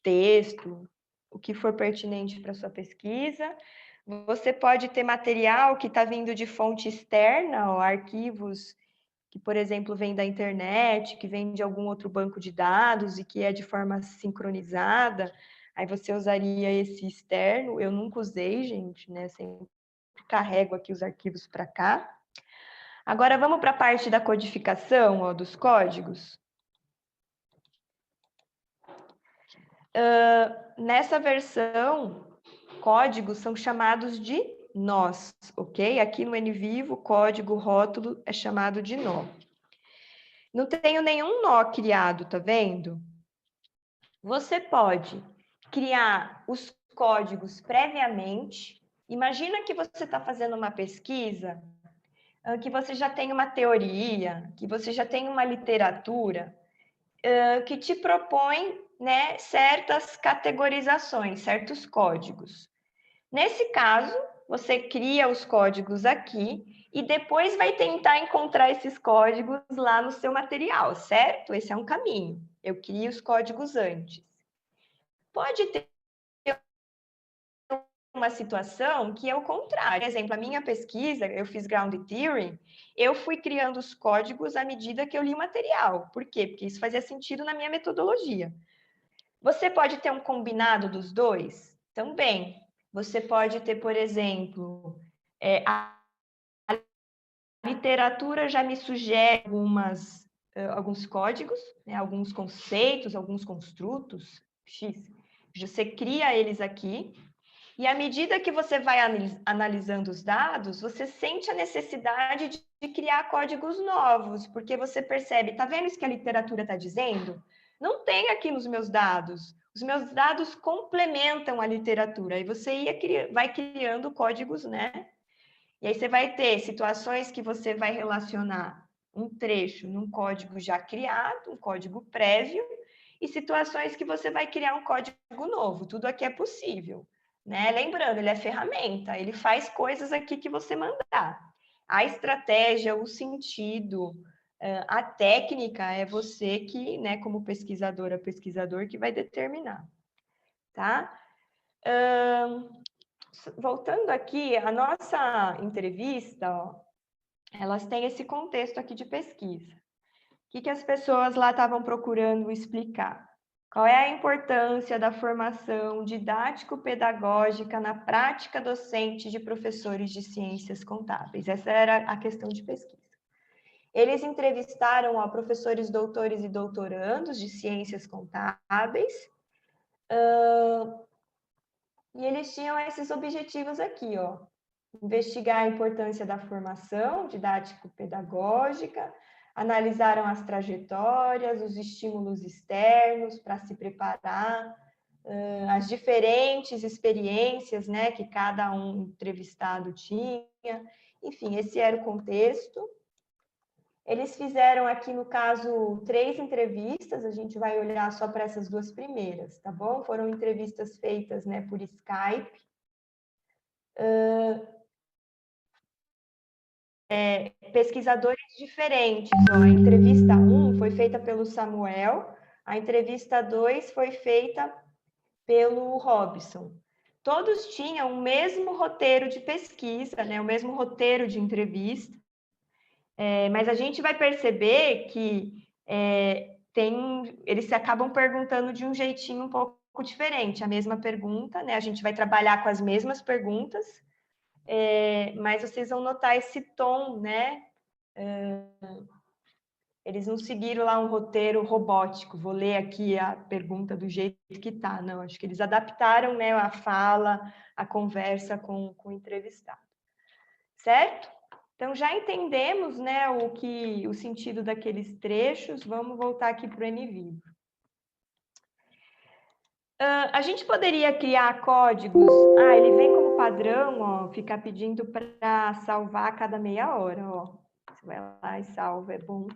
texto, o que for pertinente para sua pesquisa. Você pode ter material que está vindo de fonte externa, ó, arquivos que, por exemplo, vêm da internet, que vêm de algum outro banco de dados e que é de forma sincronizada. Aí você usaria esse externo. Eu nunca usei, gente, né? Sempre carrego aqui os arquivos para cá. Agora vamos para a parte da codificação, ó, dos códigos. Nessa versão, códigos são chamados de nós, ok? Aqui no NVivo, código rótulo é chamado de nó. Não tenho nenhum nó criado, tá vendo? Você pode criar os códigos previamente. Imagina que você está fazendo uma pesquisa, que você já tem uma teoria, que você já tem uma literatura, que te propõe, né, certas categorizações, certos códigos. Nesse caso, você cria os códigos aqui e depois vai tentar encontrar esses códigos lá no seu material, certo? Esse é um caminho. Eu crio os códigos antes. Pode ter uma situação que é o contrário. Por exemplo, a minha pesquisa, eu fiz Ground Theory, eu fui criando os códigos à medida que eu li o material. Por quê? Porque isso fazia sentido na minha metodologia. Você pode ter um combinado dos dois? Também. Você pode ter, por exemplo, a literatura já me sugere alguns códigos, né, alguns conceitos, alguns construtos, X. Você cria eles aqui, e à medida que você vai analisando os dados, você sente a necessidade de criar códigos novos, porque você percebe, tá vendo isso que a literatura está dizendo? Não tem aqui nos meus dados. Os meus dados complementam a literatura, e você vai criando códigos, né? E aí você vai ter situações que você vai relacionar um trecho num código já criado, um código prévio, e situações que você vai criar um código novo. Tudo aqui é possível, né? Lembrando, ele é ferramenta, ele faz coisas aqui que você mandar. A estratégia, o sentido, a técnica é você que, né, como pesquisadora, pesquisador, que vai determinar, tá? Voltando aqui, a nossa entrevista, ó, elas têm esse contexto aqui de pesquisa. O que as pessoas lá estavam procurando explicar? Qual é a importância da formação didático-pedagógica na prática docente de professores de ciências contábeis? Essa era a questão de pesquisa. Eles entrevistaram ó, professores doutores e doutorandos de ciências contábeis, e eles tinham esses objetivos aqui, ó. Investigar a importância da formação didático-pedagógica, analisaram as trajetórias, os estímulos externos para se preparar, as diferentes experiências, né, que cada um entrevistado tinha. Enfim, esse era o contexto. Eles fizeram aqui, no caso, 3 entrevistas, a gente vai olhar só para essas 2 primeiras, tá bom? Foram entrevistas feitas, né, por Skype. Pesquisadores diferentes. Ó. A entrevista 1 foi feita pelo Samuel, a entrevista 2 foi feita pelo Robson. Todos tinham o mesmo roteiro de pesquisa, né, o mesmo roteiro de entrevista, mas a gente vai perceber que eles acabam perguntando de um jeitinho um pouco diferente, a mesma pergunta, né? A gente vai trabalhar com as mesmas perguntas, mas vocês vão notar esse tom, né? Eles não seguiram lá um roteiro robótico, vou ler aqui a pergunta do jeito que está, não, acho que eles adaptaram, né, a fala, a conversa com o entrevistado, certo? Então, já entendemos, né, o sentido daqueles trechos, vamos voltar aqui para o NVivo. A gente poderia criar códigos, ele vem como padrão, ó, ficar pedindo para salvar a cada meia hora, ó. Você vai lá e salva, é bom.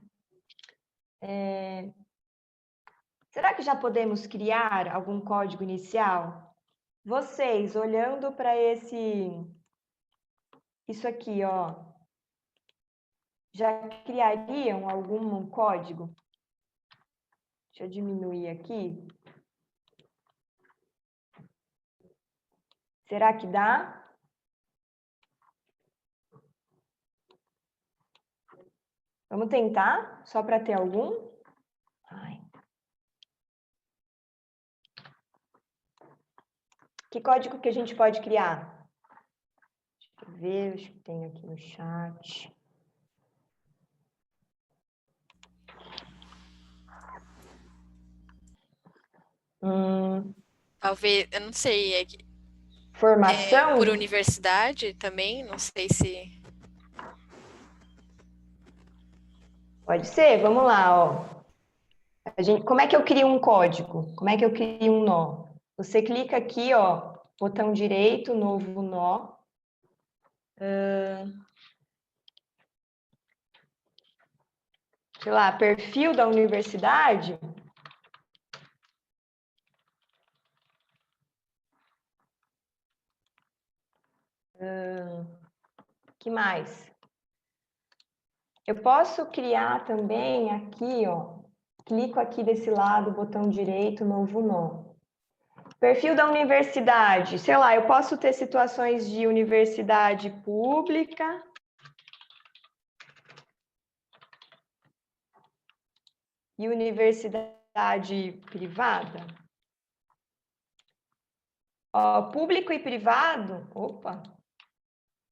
Será que já podemos criar algum código inicial? Vocês, olhando para isso aqui, ó, já criariam algum código? Deixa eu diminuir aqui. Será que dá? Vamos tentar, só para ter algum? Que código que a gente pode criar? Deixa eu ver, acho que tem aqui no chat. Talvez, eu não sei. Formação? Por universidade também, não sei se... Pode ser, vamos lá, ó. Como é que eu crio um código? Como é que eu crio um nó? Você clica aqui, ó, botão direito, novo nó. Sei lá, perfil da universidade. Que mais? Eu posso criar também aqui, ó, clico aqui desse lado, botão direito, novo nó. Perfil da universidade, sei lá, eu posso ter situações de universidade pública e universidade privada. Ó, público e privado,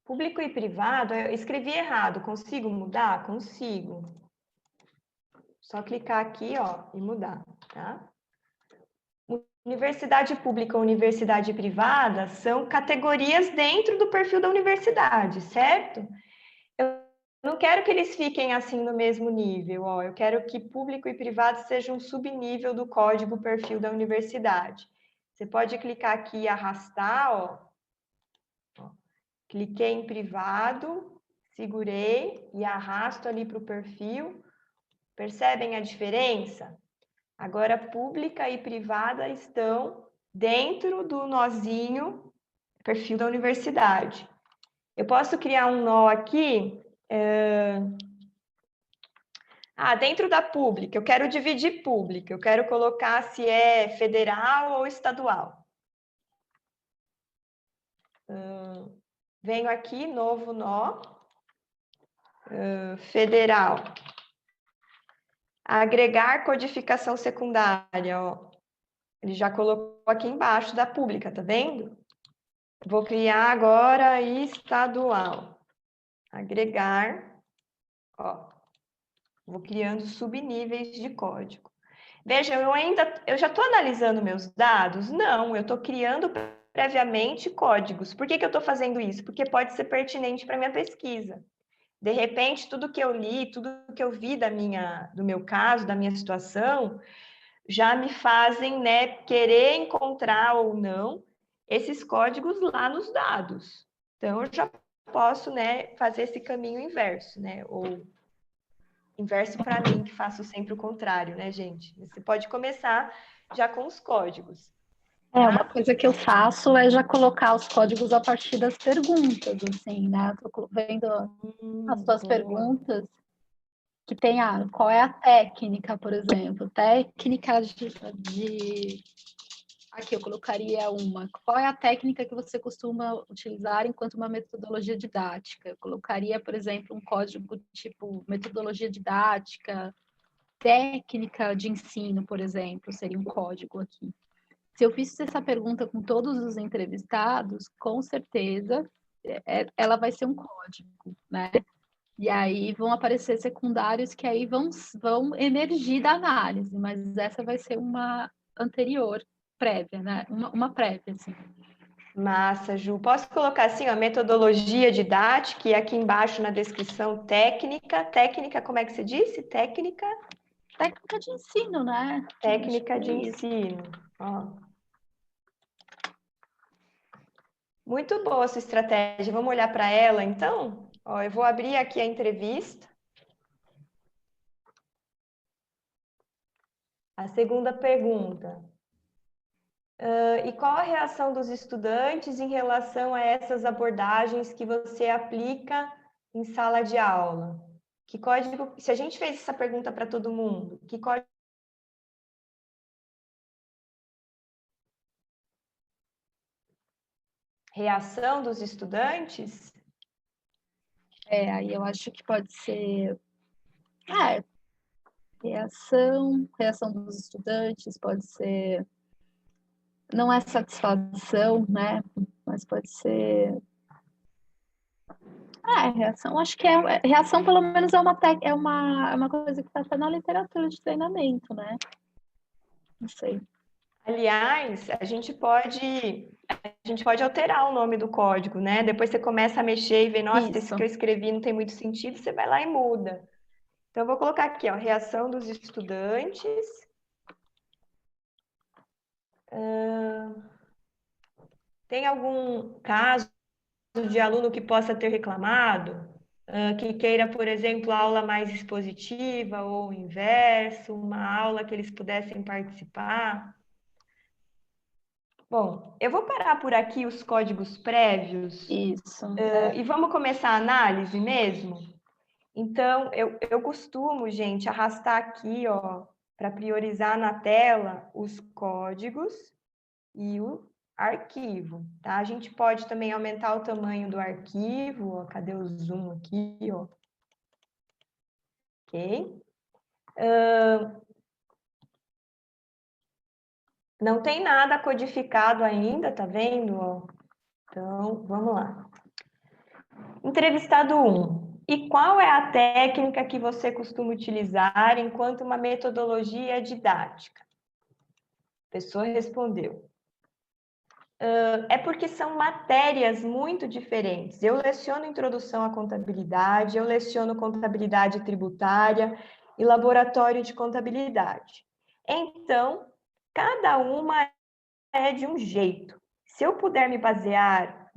público e privado, eu escrevi errado, consigo mudar? Consigo. Só clicar aqui, ó, e mudar, tá? Universidade pública ou universidade privada são categorias dentro do perfil da universidade, certo? Eu não quero que eles fiquem assim no mesmo nível, ó. Eu quero que público e privado sejam um subnível do código perfil da universidade. Você pode clicar aqui e arrastar, ó. Cliquei em privado, segurei e arrasto ali para o perfil. Percebem a diferença? Agora, pública e privada estão dentro do nozinho perfil da universidade. Eu posso criar um nó aqui. Dentro da pública, eu quero dividir pública. Eu quero colocar se é federal ou estadual. Venho aqui, novo nó. Federal. Agregar codificação secundária, ó. Ele já colocou aqui embaixo da pública, tá vendo? Vou criar agora estadual. Agregar, ó. Vou criando subníveis de código. Veja, eu já estou analisando meus dados? Não, eu estou criando previamente códigos. Por que eu estou fazendo isso? Porque pode ser pertinente para minha pesquisa. De repente, tudo que eu li, tudo que eu vi do meu caso, da minha situação, já me fazem, né, querer encontrar ou não esses códigos lá nos dados. Então, eu já posso, né, fazer esse caminho inverso, né? Ou inverso para mim, que faço sempre o contrário, né, gente? Você pode começar já com os códigos. Uma coisa que eu faço é já colocar os códigos a partir das perguntas, assim, né? Eu tô vendo as tuas perguntas, que tem qual é a técnica, por exemplo? Técnica de... Aqui eu colocaria uma. Qual é a técnica que você costuma utilizar enquanto uma metodologia didática? Eu colocaria, por exemplo, um código tipo metodologia didática, técnica de ensino, por exemplo, seria um código aqui. Se eu fiz essa pergunta com todos os entrevistados, com certeza ela vai ser um código, né? E aí vão aparecer secundários que aí vão emergir da análise, mas essa vai ser uma anterior, prévia, né? Uma prévia, assim. Massa, Ju. Posso colocar assim, ó, metodologia didática e aqui embaixo na descrição técnica. Técnica, como é que você disse? Técnica? Técnica de ensino, né? Técnica de ensino. Ó. Muito boa a sua estratégia. Vamos olhar para ela, então? Ó, eu vou abrir aqui a entrevista. A segunda pergunta. E qual a reação dos estudantes em relação a essas abordagens que você aplica em sala de aula? Que código, se a gente fez essa pergunta para todo mundo, que código... Reação dos estudantes? Aí eu acho que pode ser... reação dos estudantes, pode ser... Não é satisfação, né? Mas pode ser... reação. Acho que reação, pelo menos, é uma coisa que está até na literatura de treinamento, né? Não sei. Aliás, a gente pode alterar o nome do código, né? Depois você começa a mexer e vê, nossa, esse que eu escrevi não tem muito sentido, você vai lá e muda. Então, eu vou colocar aqui, ó, reação dos estudantes. Tem algum caso de aluno que possa ter reclamado? Que queira, por exemplo, aula mais expositiva ou o inverso, uma aula que eles pudessem participar? Bom, eu vou parar por aqui os códigos prévios. Isso. E vamos começar a análise mesmo? Então, eu costumo, gente, arrastar aqui, ó, para priorizar na tela os códigos. e o arquivo, tá? A gente pode também aumentar o tamanho do arquivo, ó, cadê o zoom aqui, ó? Ok. Não tem nada codificado ainda, tá vendo? Ó? Então, vamos lá. Entrevistado 1. E qual é a técnica que você costuma utilizar enquanto uma metodologia didática? A pessoa respondeu. É porque são matérias muito diferentes. Eu leciono introdução à contabilidade, eu leciono contabilidade tributária e laboratório de contabilidade. Então, cada uma é de um jeito. Se eu puder me basear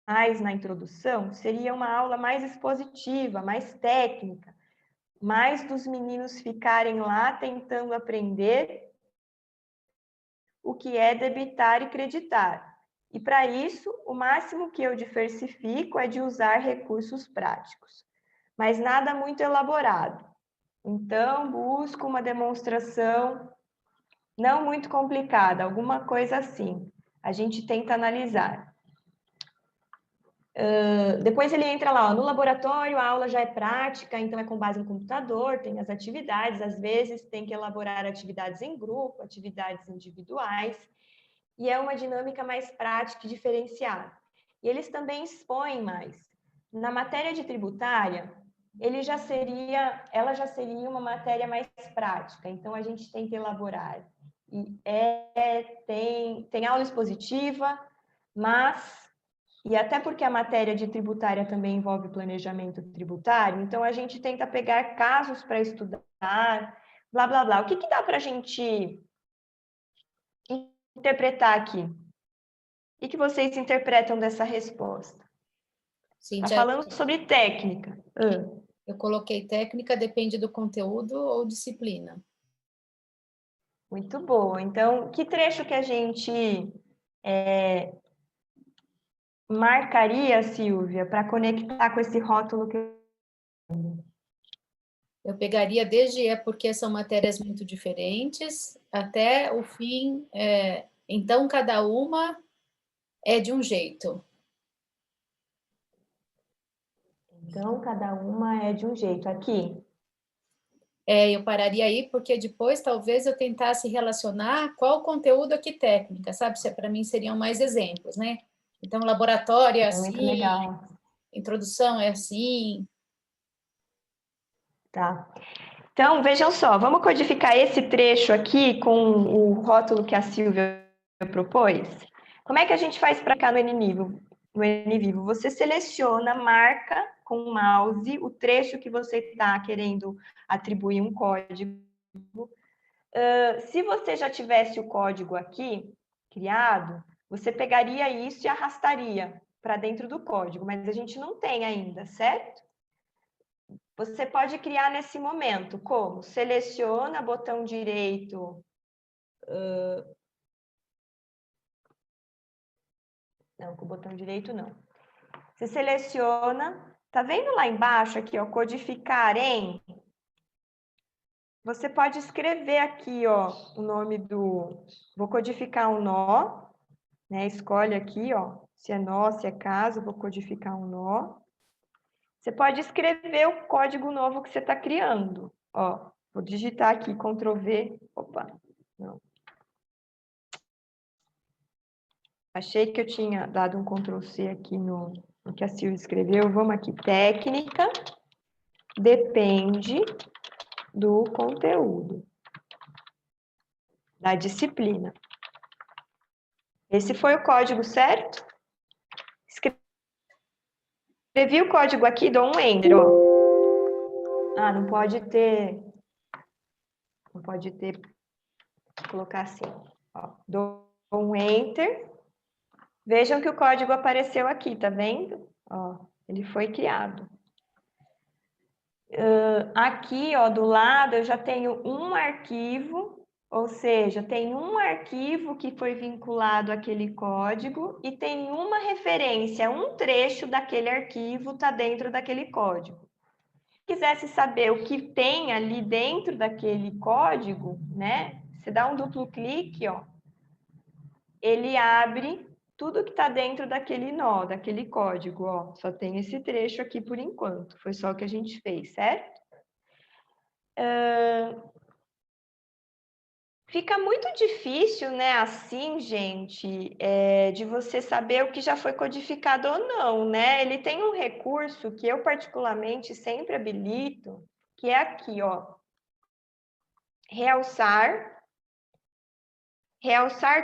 mais na introdução, seria uma aula mais expositiva, mais técnica, mais dos meninos ficarem lá tentando aprender o que é debitar e creditar. E para isso, o máximo que eu diversifico é de usar recursos práticos, mas nada muito elaborado. Então, busco uma demonstração não muito complicada, alguma coisa assim. A gente tenta analisar. Depois ele entra lá, ó, no laboratório, a aula já é prática, então é com base no computador, tem as atividades, às vezes tem que elaborar atividades em grupo, atividades individuais, e é uma dinâmica mais prática e diferenciada. E eles também expõem mais. Na matéria de tributária, ela já seria uma matéria mais prática, então a gente tem que elaborar. E tem aula expositiva, mas... E até porque a matéria de tributária também envolve planejamento tributário, então a gente tenta pegar casos para estudar, blá, blá, blá. O que dá para a gente interpretar aqui? O que vocês interpretam dessa resposta? Está falando sobre técnica. Eu coloquei técnica, depende do conteúdo ou disciplina. Muito boa. Então, que trecho que a gente marcaria, Silvia, para conectar com esse rótulo que eu pegaria desde porque são matérias muito diferentes, até o fim, então cada uma é de um jeito. Então, cada uma é de um jeito. Aqui? Eu pararia aí, porque depois talvez eu tentasse relacionar qual conteúdo aqui técnica, sabe? Para mim seriam mais exemplos, né? Então, laboratório é assim, muito legal. Introdução é assim. Tá. Então, vejam só, vamos codificar esse trecho aqui com o rótulo que a Silvia propôs? Como é que a gente faz para cá no NVivo? No NVivo, você seleciona, marca com o mouse o trecho que você está querendo atribuir um código. Se você já tivesse o código aqui criado, você pegaria isso e arrastaria para dentro do código, mas a gente não tem ainda, certo? Você pode criar nesse momento, como? Seleciona, botão direito... Não, com o botão direito não. Você seleciona, tá vendo lá embaixo aqui, ó, codificar em? Você pode escrever aqui, ó, o nome do... Vou codificar um nó, né? Escolhe aqui, ó, se é nó, se é caso, vou codificar um nó. Você pode escrever o código novo que você está criando, ó. Vou digitar aqui, Ctrl V, opa, não. Achei que eu tinha dado um Ctrl C aqui no que a Silvia escreveu. Vamos aqui, técnica, depende do conteúdo, da disciplina. Esse foi o código, certo? Escrevi o código aqui, dou um Enter, ó. Ah, não pode ter, vou colocar assim, ó. Dou um Enter. Vejam que o código apareceu aqui, tá vendo? Ó, ele foi criado. Aqui, ó, do lado, eu já tenho um arquivo, ou seja, tem um arquivo que foi vinculado àquele código e tem uma referência, um trecho daquele arquivo está dentro daquele código. Se quisesse saber o que tem ali dentro daquele código, né? Você dá um duplo clique, ó. ele abre tudo que está dentro daquele nó, daquele código, ó. Só tem esse trecho aqui por enquanto, foi só o que a gente fez, certo? Fica muito difícil, né, assim, gente, de você saber o que já foi codificado ou não, né? Ele tem um recurso que eu particularmente sempre habilito, que é aqui, ó, realçar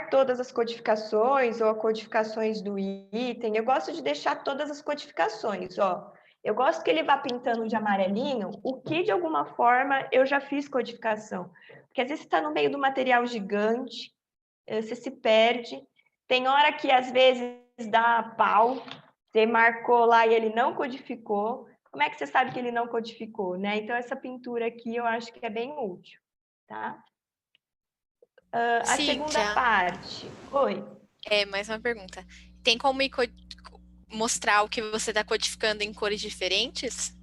todas as codificações ou codificações do item. Eu gosto de deixar todas as codificações, ó. Eu gosto que ele vá pintando de amarelinho o que, de alguma forma, eu já fiz codificação. Porque às vezes você está no meio do material gigante, você se perde. Tem hora que, às vezes, dá pau, você marcou lá e ele não codificou. Como é que você sabe que ele não codificou, né? Então, essa pintura aqui eu acho que é bem útil, tá? A segunda Cíntia, parte. Oi. mais uma pergunta. Tem como mostrar o que você está codificando em cores diferentes?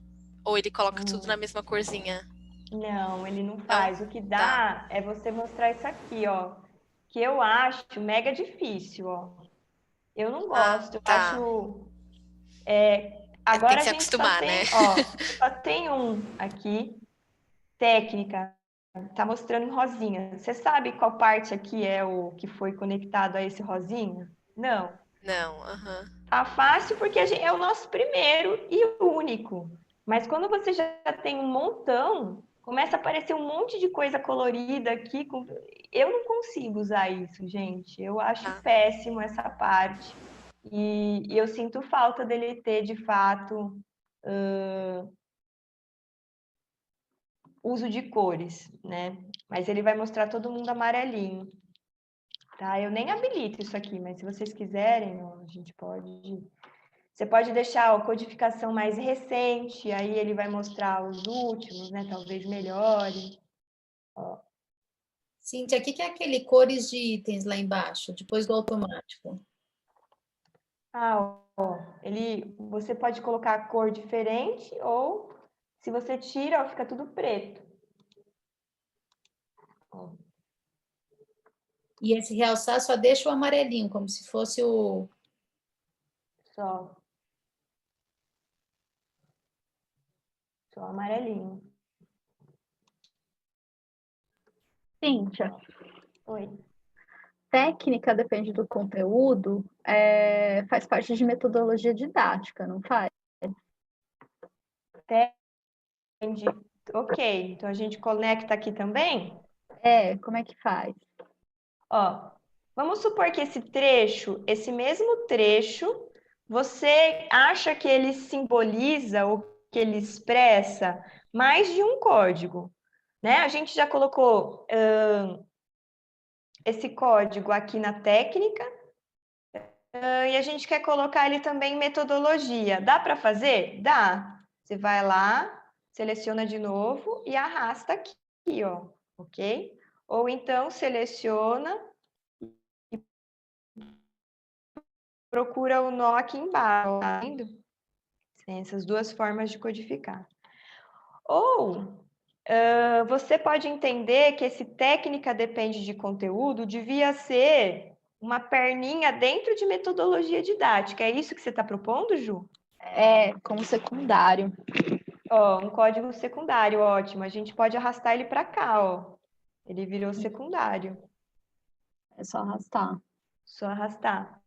Ou ele coloca tudo na mesma corzinha? Não, ele não Não? faz. O que Tá. dá é você mostrar isso aqui, ó. Que eu acho mega difícil, ó. Eu não Ah, gosto. Eu tá. acho. Tem Agora que a se gente só acostumar, né? tem, ó, só tem um aqui, técnica. Tá mostrando em rosinha. Você sabe qual parte aqui é o que foi conectado a esse rosinha? Não. Não, aham. Tá fácil porque é o nosso primeiro e o único. Mas quando você já tem um montão, começa a aparecer um monte de coisa colorida aqui. Eu não consigo usar isso, gente. Eu acho Tá. péssimo essa parte. E eu sinto falta dele ter, de fato, uso de cores, né? Mas ele vai mostrar todo mundo amarelinho. Tá? Eu nem habilito isso aqui, mas se vocês quiserem, ó, a gente pode. Você pode deixar a codificação mais recente, aí ele vai mostrar os últimos, né? Talvez melhore. Cíntia, o que é aquele cores de itens lá embaixo, depois do automático? Você pode colocar a cor diferente ou se você tira, ó, fica tudo preto. Ó, E esse realçar só deixa o amarelinho, como se fosse o. só, só amarelinho. Cíntia, Oi. técnica depende do conteúdo, faz parte de metodologia didática, não faz? Entendi. Ok, então a gente conecta aqui também. Como é que faz? Ó, vamos supor que esse mesmo trecho, você acha que ele simboliza ou que ele expressa mais de um código, né? A gente já colocou esse código aqui na técnica e a gente quer colocar ele também em metodologia. Dá para fazer? Dá. Você vai lá, seleciona de novo e arrasta aqui, ó, ok? Ou então seleciona, procura o nó aqui embaixo, tá vendo? Tem essas duas formas de codificar. Ou você pode entender que esse técnica depende de conteúdo devia ser uma perninha dentro de metodologia didática. É isso que você está propondo, Ju? Como secundário. Ó, um código secundário, ótimo. A gente pode arrastar ele para cá, ó. Ele virou secundário. É só arrastar. Só arrastar.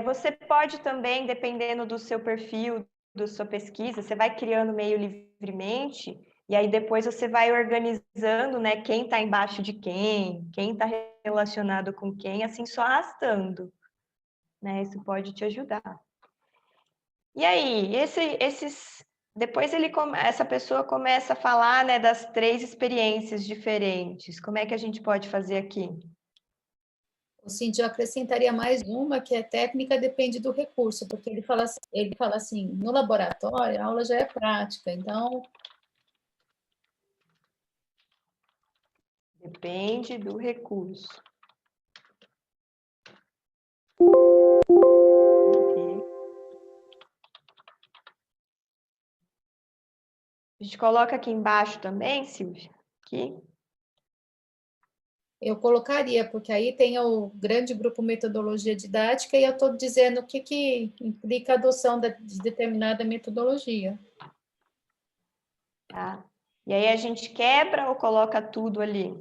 Você pode também, dependendo do seu perfil, da sua pesquisa, você vai criando meio livremente, e aí depois você vai organizando, né, quem está embaixo de quem está relacionado com quem, assim, só arrastando, né? Isso pode te ajudar. E aí, depois essa pessoa começa a falar, né, das 3 experiências diferentes. Como é que a gente pode fazer aqui? Cíntia, eu acrescentaria mais uma, que é técnica depende do recurso, porque ele fala assim, no laboratório a aula já é prática, então Depende do recurso. Ok. A gente coloca aqui embaixo também, Silvia, aqui. Eu colocaria, porque aí tem o grande grupo metodologia didática e eu estou dizendo o que implica a adoção de determinada metodologia. Tá? E aí a gente quebra ou coloca tudo ali?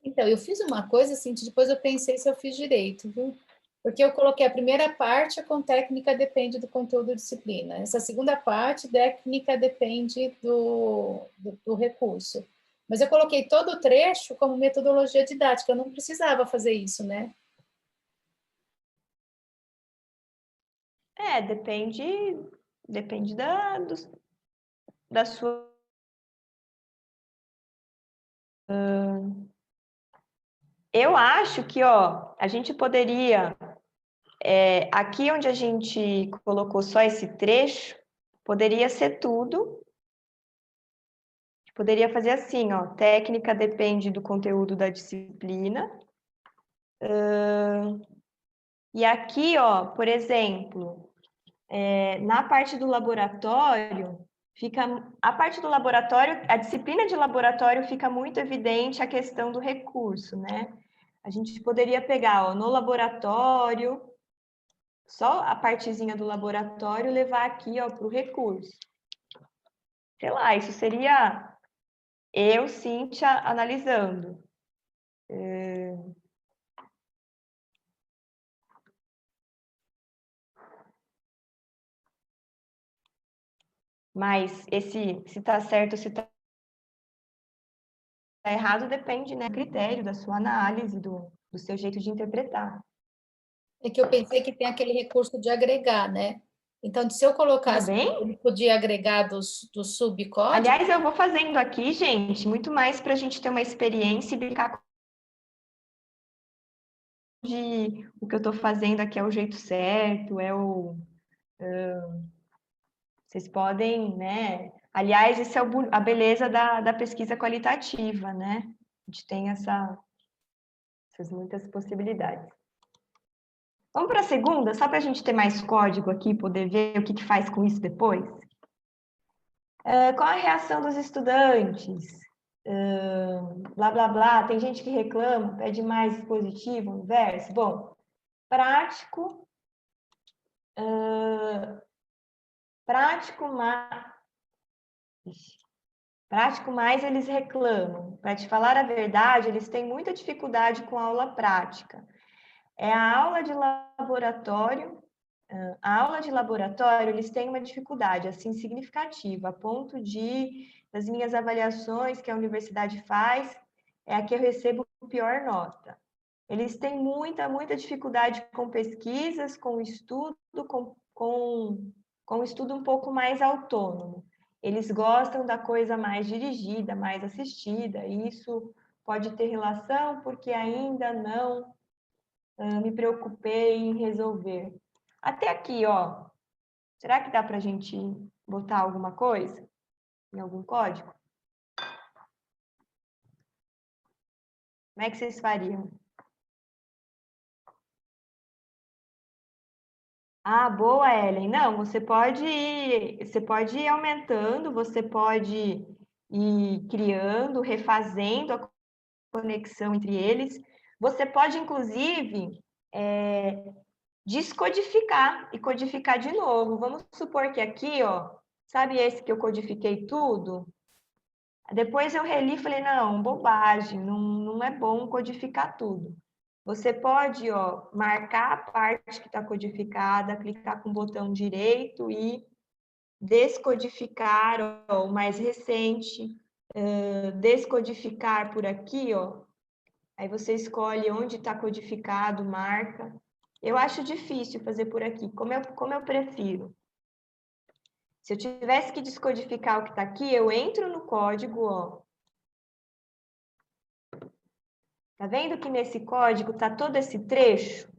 Então, eu fiz uma coisa assim, depois eu pensei se eu fiz direito, viu? Porque eu coloquei a primeira parte, com técnica depende do conteúdo da disciplina. Essa segunda parte, técnica depende do recurso. Mas eu coloquei todo o trecho como metodologia didática, eu não precisava fazer isso, né? Depende da sua... Eu acho que, ó, a gente poderia... aqui onde a gente colocou só esse trecho, poderia ser tudo. Poderia fazer assim, ó, técnica depende do conteúdo da disciplina. E aqui, ó, por exemplo, na parte do laboratório, a parte do laboratório, a disciplina de laboratório fica muito evidente a questão do recurso, né? A gente poderia pegar, ó, no laboratório, só a partezinha do laboratório, levar aqui, ó, para o recurso. Sei lá, isso seria eu, Cíntia, analisando. Mas se está certo ou se está errado depende, né, do critério, da sua análise, do seu jeito de interpretar. É que eu pensei que tem aquele recurso de agregar, né? Então, se eu Tudo colocasse bem? ele podia agregar do subcódigo... Aliás, eu vou fazendo aqui, gente, muito mais para a gente ter uma experiência e brincar de o que eu estou fazendo aqui é o jeito certo, vocês podem, né? Aliás, isso é a beleza da pesquisa qualitativa, né? A gente tem essas muitas possibilidades. Vamos para a segunda, só para a gente ter mais código aqui, poder ver o que faz com isso depois? Qual a reação dos estudantes? Blá, blá, blá. Tem gente que reclama, pede mais dispositivo, inverso. Bom, prático, prático mais eles reclamam. Para te falar a verdade, eles têm muita dificuldade com a aula prática. É a aula de laboratório. A aula de laboratório, eles têm uma dificuldade, assim, significativa, a ponto de, das minhas avaliações que a universidade faz, é a que eu recebo pior nota. Eles têm muita dificuldade com pesquisas, com estudo, com estudo um pouco mais autônomo. Eles gostam da coisa mais dirigida, mais assistida, e isso pode ter relação porque ainda não me preocupei em resolver. Até aqui, ó. Será que dá para a gente botar alguma coisa em algum código? Como é que vocês fariam? Ah, boa, Ellen. Não, você pode ir aumentando, você pode ir criando, refazendo a conexão entre eles. Você pode, inclusive, descodificar e codificar de novo. Vamos supor que aqui, ó, sabe esse que eu codifiquei tudo? Depois eu reli e falei, não, bobagem, não é bom codificar tudo. Você pode, ó, marcar a parte que está codificada, clicar com o botão direito e descodificar, ó, o mais recente, descodificar por aqui, ó. Aí você escolhe onde está codificado, marca. Eu acho difícil fazer por aqui, como eu prefiro. Se eu tivesse que descodificar o que está aqui, eu entro no código, ó. Tá vendo que nesse código tá todo esse trecho?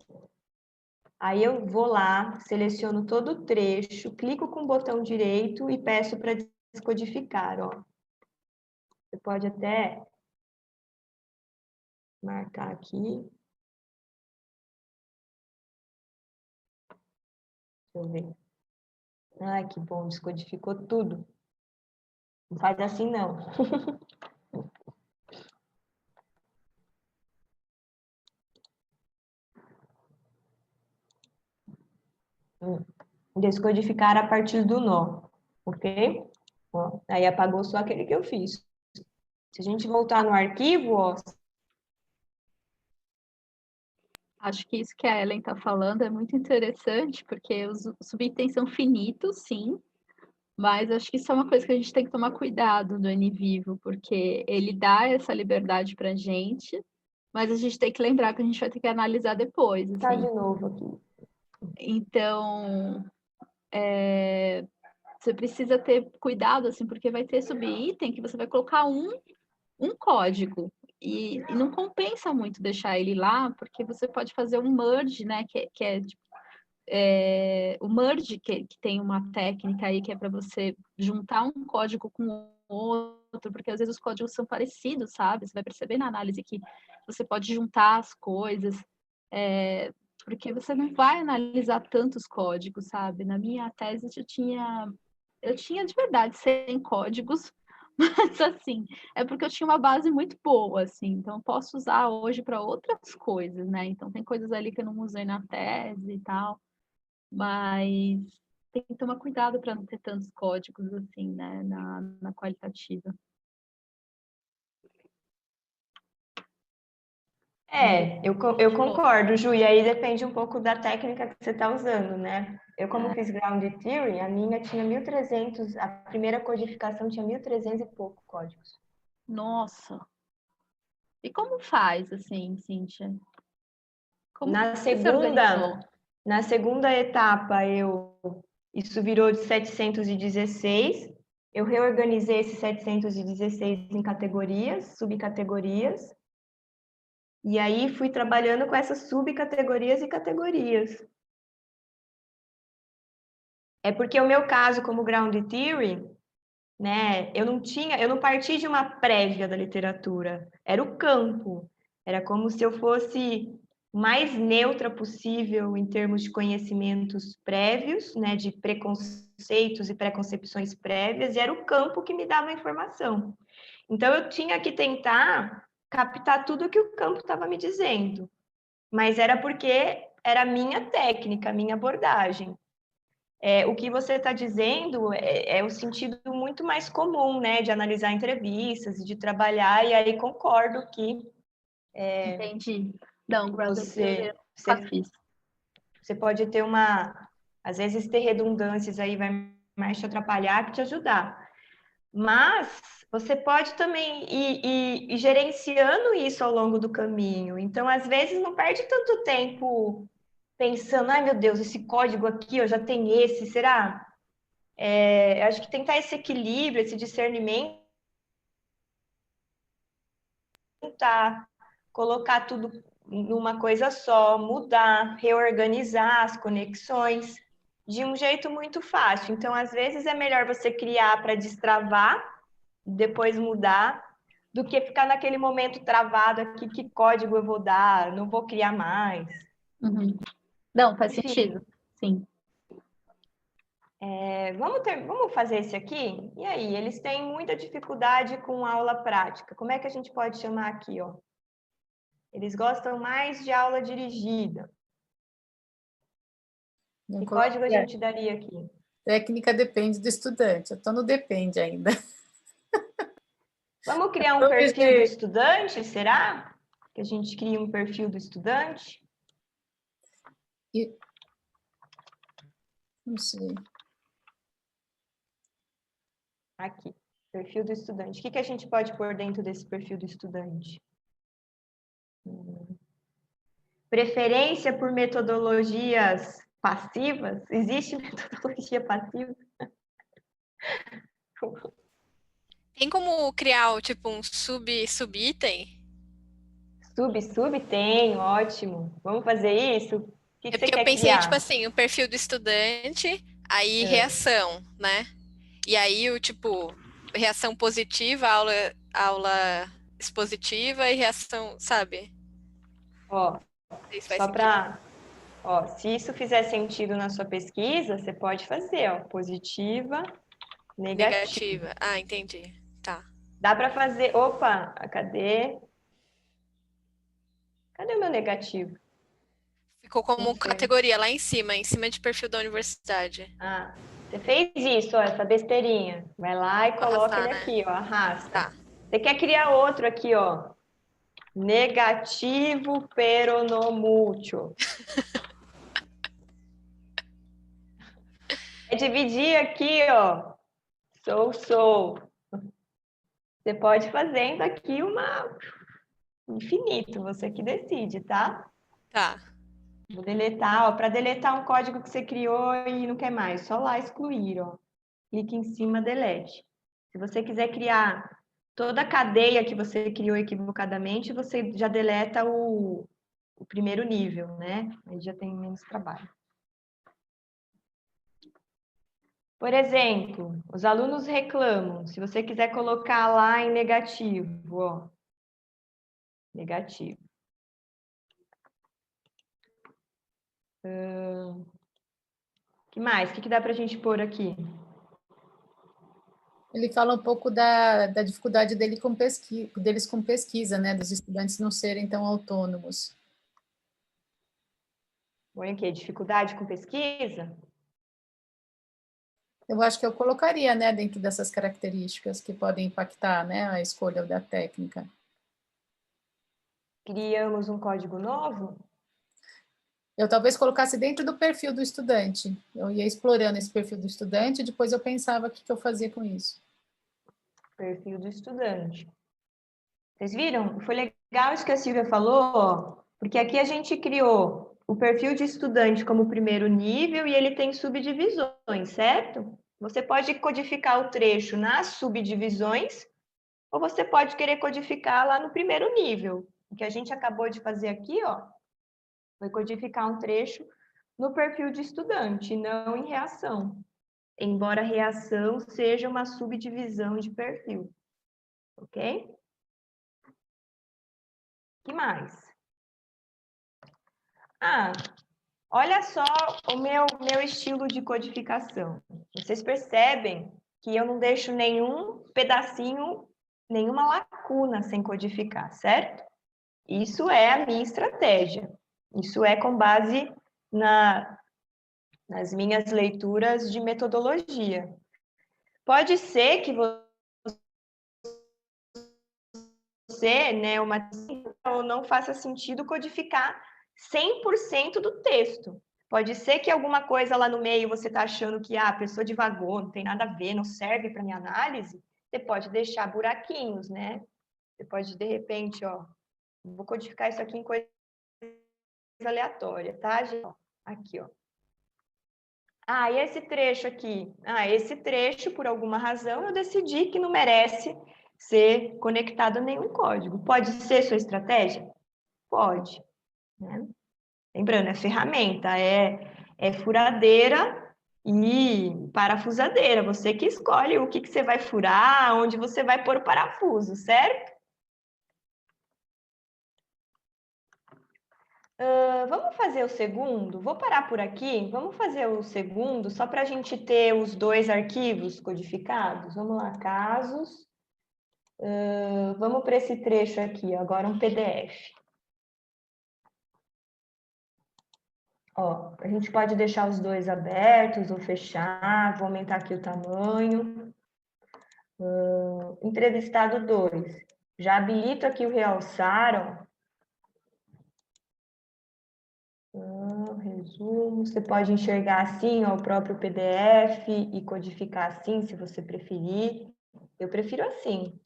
Aí eu vou lá, seleciono todo o trecho, clico com o botão direito e peço para descodificar, ó. Você pode até marcar aqui. Deixa eu ver. Ai, que bom, descodificou tudo. Não faz assim, não. Descodificar a partir do nó, ok? Ó, aí apagou só aquele que eu fiz. Se a gente voltar no arquivo, ó, Acho que isso que a Ellen está falando é muito interessante, porque os subitens são finitos, sim, mas acho que isso é uma coisa que a gente tem que tomar cuidado no NVivo, porque ele dá essa liberdade para a gente, mas a gente tem que lembrar que a gente vai ter que analisar depois, tá assim. de novo aqui. Então, você precisa ter cuidado, assim, porque vai ter subitem que você vai colocar um código. E não compensa muito deixar ele lá, porque você pode fazer um merge, né? O merge, que tem uma técnica aí que é para você juntar um código com o outro, porque às vezes os códigos são parecidos, sabe? Você vai perceber na análise que você pode juntar as coisas, porque você não vai analisar tantos códigos, sabe? Na minha tese eu tinha de verdade 100 códigos, mas assim, é porque eu tinha uma base muito boa, assim, então eu posso usar hoje para outras coisas, né? Então tem coisas ali que eu não usei na tese e tal, mas tem que tomar cuidado para não ter tantos códigos assim, né, na qualitativa. Eu concordo, Ju, e aí depende um pouco da técnica que você está usando, né? Eu, como fiz Ground Theory, a minha tinha 1.300, a primeira codificação tinha 1.300 e pouco códigos. Nossa! E como faz, assim, Cíntia? Como você se organizou? Na segunda etapa, isso virou de 716, eu reorganizei esses 716 em categorias, subcategorias, e aí fui trabalhando com essas subcategorias e categorias. É porque o meu caso como Ground Theory, né, eu não parti de uma prévia da literatura, era o campo, era como se eu fosse mais neutra possível em termos de conhecimentos prévios, né, de preconceitos e preconcepções prévias, e era o campo que me dava a informação. Então eu tinha que tentar captar tudo que o campo estava me dizendo, mas era porque era a minha técnica, a minha abordagem. O que você está dizendo é o sentido muito mais comum, né, de analisar entrevistas, de trabalhar, e aí concordo que Entendi. Não, Grounded Theory eu nunca fiz. Você pode ter às vezes ter redundâncias aí vai mais te atrapalhar que te ajudar. Mas você pode também ir gerenciando isso ao longo do caminho. Então, às vezes, não perde tanto tempo pensando, ai meu Deus, esse código aqui, eu já tenho esse, será? Eu acho que tentar esse equilíbrio, esse discernimento, tentar colocar tudo numa coisa só, mudar, reorganizar as conexões de um jeito muito fácil. Então, às vezes, é melhor você criar para destravar, depois mudar, do que ficar naquele momento travado aqui, que código eu vou dar, não vou criar mais. Uhum. Não, faz Enfim, sentido, sim. Vamos fazer esse aqui? E aí, eles têm muita dificuldade com aula prática. Como é que a gente pode chamar aqui, ó? Eles gostam mais de aula dirigida. Não Que coloquei. código a gente daria aqui? Técnica depende do estudante. Eu estou no depende ainda. Vamos criar um perfil do estudante, será? Que a gente cria um perfil do estudante? Não sei. Aqui, perfil do estudante. O que a gente pode pôr dentro desse perfil do estudante? Preferência por metodologias passivas? Existe metodologia passiva? Tem como criar, tipo, um sub-item? Sub tem, ótimo. Vamos fazer isso? O que você Porque eu quer pensei, criar? tipo assim, o perfil do estudante, aí reação, né? E aí o tipo, reação positiva, aula expositiva e reação, sabe? Ó, Isso faz só sentido. para... Ó, se isso fizer sentido na sua pesquisa, você pode fazer, ó, positiva, negativa. Negativa. Ah, entendi. Tá. Dá para fazer... Opa, cadê? Cadê o meu negativo? Ficou como Entendi. categoria lá em cima de perfil da universidade. Ah, você fez isso, ó, essa besteirinha. Vai lá e Vou coloca arrastar, ele né? aqui, ó, arrasta. Tá. Você quer criar outro aqui, ó. Negativo peronomútil. É dividir aqui, ó. Sou. Você pode fazendo aqui uma infinito, você que decide, tá? Tá. Vou deletar, ó, para deletar um código que você criou e não quer mais, só lá excluir, ó. Clique em cima, delete. Se você quiser criar toda a cadeia que você criou equivocadamente, você já deleta o primeiro nível, né? Aí já tem menos trabalho. Por exemplo, os alunos reclamam. Se você quiser colocar lá em negativo, ó. Negativo. Que mais? O que dá para a gente pôr aqui? Ele fala um pouco da dificuldade deles com pesquisa, né? Dos estudantes não serem tão autônomos. Põe aqui, dificuldade com pesquisa? Eu acho que eu colocaria, né, dentro dessas características que podem impactar, né, a escolha da técnica. Criamos um código novo? Eu talvez colocasse dentro do perfil do estudante. Eu ia explorando esse perfil do estudante e depois eu pensava o que eu fazia com isso. Perfil do estudante. Vocês viram? Foi legal isso que a Silvia falou, ó, porque aqui a gente criou o perfil de estudante como primeiro nível e ele tem subdivisões, certo? Você pode codificar o trecho nas subdivisões ou você pode querer codificar lá no primeiro nível. O que a gente acabou de fazer aqui, ó, foi codificar um trecho no perfil de estudante, não em reação. Embora reação seja uma subdivisão de perfil. Ok? Que mais? Ah, olha só o meu estilo de codificação. Vocês percebem que eu não deixo nenhum pedacinho, nenhuma lacuna sem codificar, certo? Isso é a minha estratégia. Isso é com base nas minhas leituras de metodologia. Pode ser que você, né, ou não faça sentido codificar 100% do texto. Pode ser que alguma coisa lá no meio você está achando que a pessoa divagou, não tem nada a ver, não serve para minha análise. Você pode deixar buraquinhos, né? Você pode, de repente, ó, vou codificar isso aqui em coisa aleatória, tá, gente? Aqui, ó. Ah, e esse trecho aqui? Ah, esse trecho, por alguma razão, eu decidi que não merece ser conectado a nenhum código. Pode ser sua estratégia? Pode. Né? Lembrando, é ferramenta, é furadeira e parafusadeira. Você que escolhe o que você vai furar, onde você vai pôr o parafuso, certo? Vamos fazer o segundo? Vou parar por aqui. Vamos fazer o segundo, só para a gente ter os dois arquivos codificados. Vamos lá, casos. Vamos para esse trecho aqui, agora um PDF. Ó, a gente pode deixar os dois abertos ou fechar. Vou aumentar aqui o tamanho. Entrevistado 2. Já habilito aqui o realçar, ó. Resumo, você pode enxergar assim, ó, o próprio PDF e codificar assim, se você preferir. Eu prefiro assim.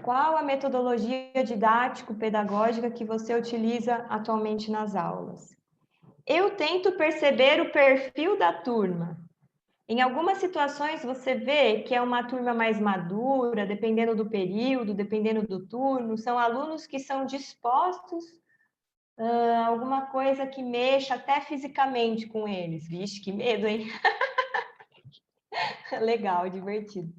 Qual a metodologia didático-pedagógica que você utiliza atualmente nas aulas? Eu tento perceber o perfil da turma. Em algumas situações, você vê que é uma turma mais madura, dependendo do período, dependendo do turno, são alunos que são dispostos a alguma coisa que mexa até fisicamente com eles. Vixe, que medo, hein? Legal, divertido.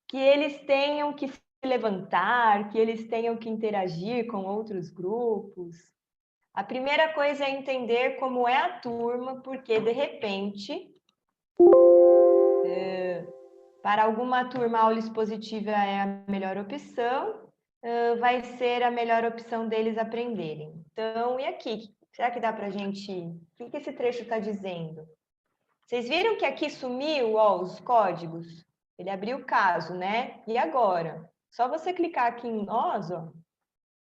Que eles tenham que se levantar, que eles tenham que interagir com outros grupos. A primeira coisa é entender como é a turma, porque, de repente, para alguma turma, a aula expositiva é a melhor opção, vai ser a melhor opção deles aprenderem. Então, e aqui? Será que dá para a gente... O que esse trecho está dizendo? Vocês viram que aqui sumiu, ó, os códigos? Ele abriu o caso, né? E agora? Só você clicar aqui em nós, ó,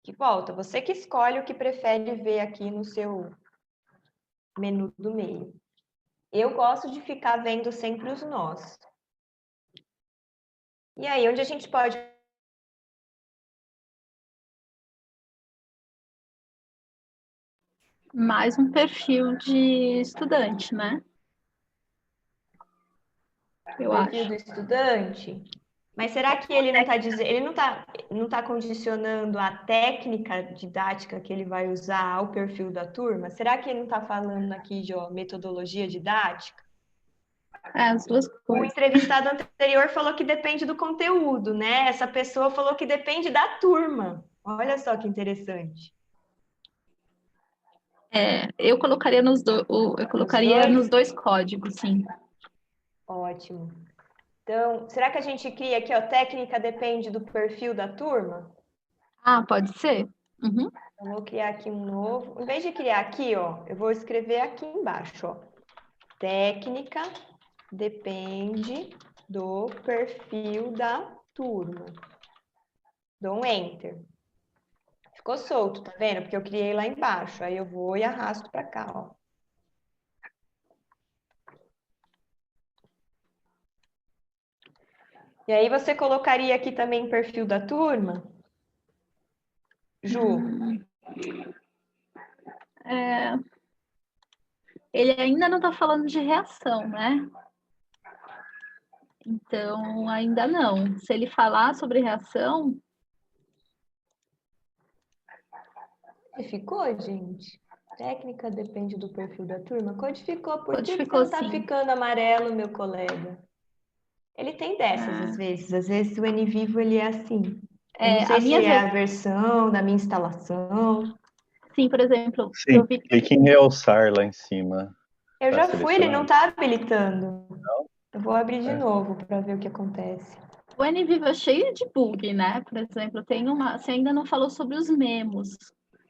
que volta. Você que escolhe o que prefere ver aqui no seu menu do meio. Eu gosto de ficar vendo sempre os nós. E aí, onde a gente pode... Mais um perfil de estudante, né? Eu perfil acho. do estudante? Mas será que ele não está dizendo, ele não tá condicionando a técnica didática que ele vai usar ao perfil da turma? Será que ele não está falando aqui de metodologia didática? As duas O coisas. entrevistado anterior falou que depende do conteúdo, né? Essa pessoa falou que depende da turma. Olha só que interessante. Eu colocaria nos dois códigos, sim. Ótimo. Então, será que a gente cria aqui, ó, técnica depende do perfil da turma? Ah, pode ser? Uhum. Eu vou criar aqui um novo. Em vez de criar aqui, ó, eu vou escrever aqui embaixo, ó. Técnica depende do perfil da turma. Dou um Enter. Ficou solto, tá vendo? Porque eu criei lá embaixo. Aí eu vou e arrasto para cá, ó. E aí você colocaria aqui também perfil da turma? Ju? Ele ainda não está falando de reação, né? Então, ainda não. Se ele falar sobre reação... Codificou, gente? Técnica depende do perfil da turma? Codificou. Por que você Codificou, não tá sim. ficando amarelo, meu colega? Ele tem dessas, às vezes. Às vezes o NVivo, ele é assim. Eu não sei se é a versão da minha instalação. Sim, por exemplo, Sim, eu vi... clique em realçar lá em cima. Eu já fui, ele não selecionar. tá habilitando. Não? Eu vou abrir de novo para ver o que acontece. O NVivo é cheio de bug, né? Por exemplo, você ainda não falou sobre os memos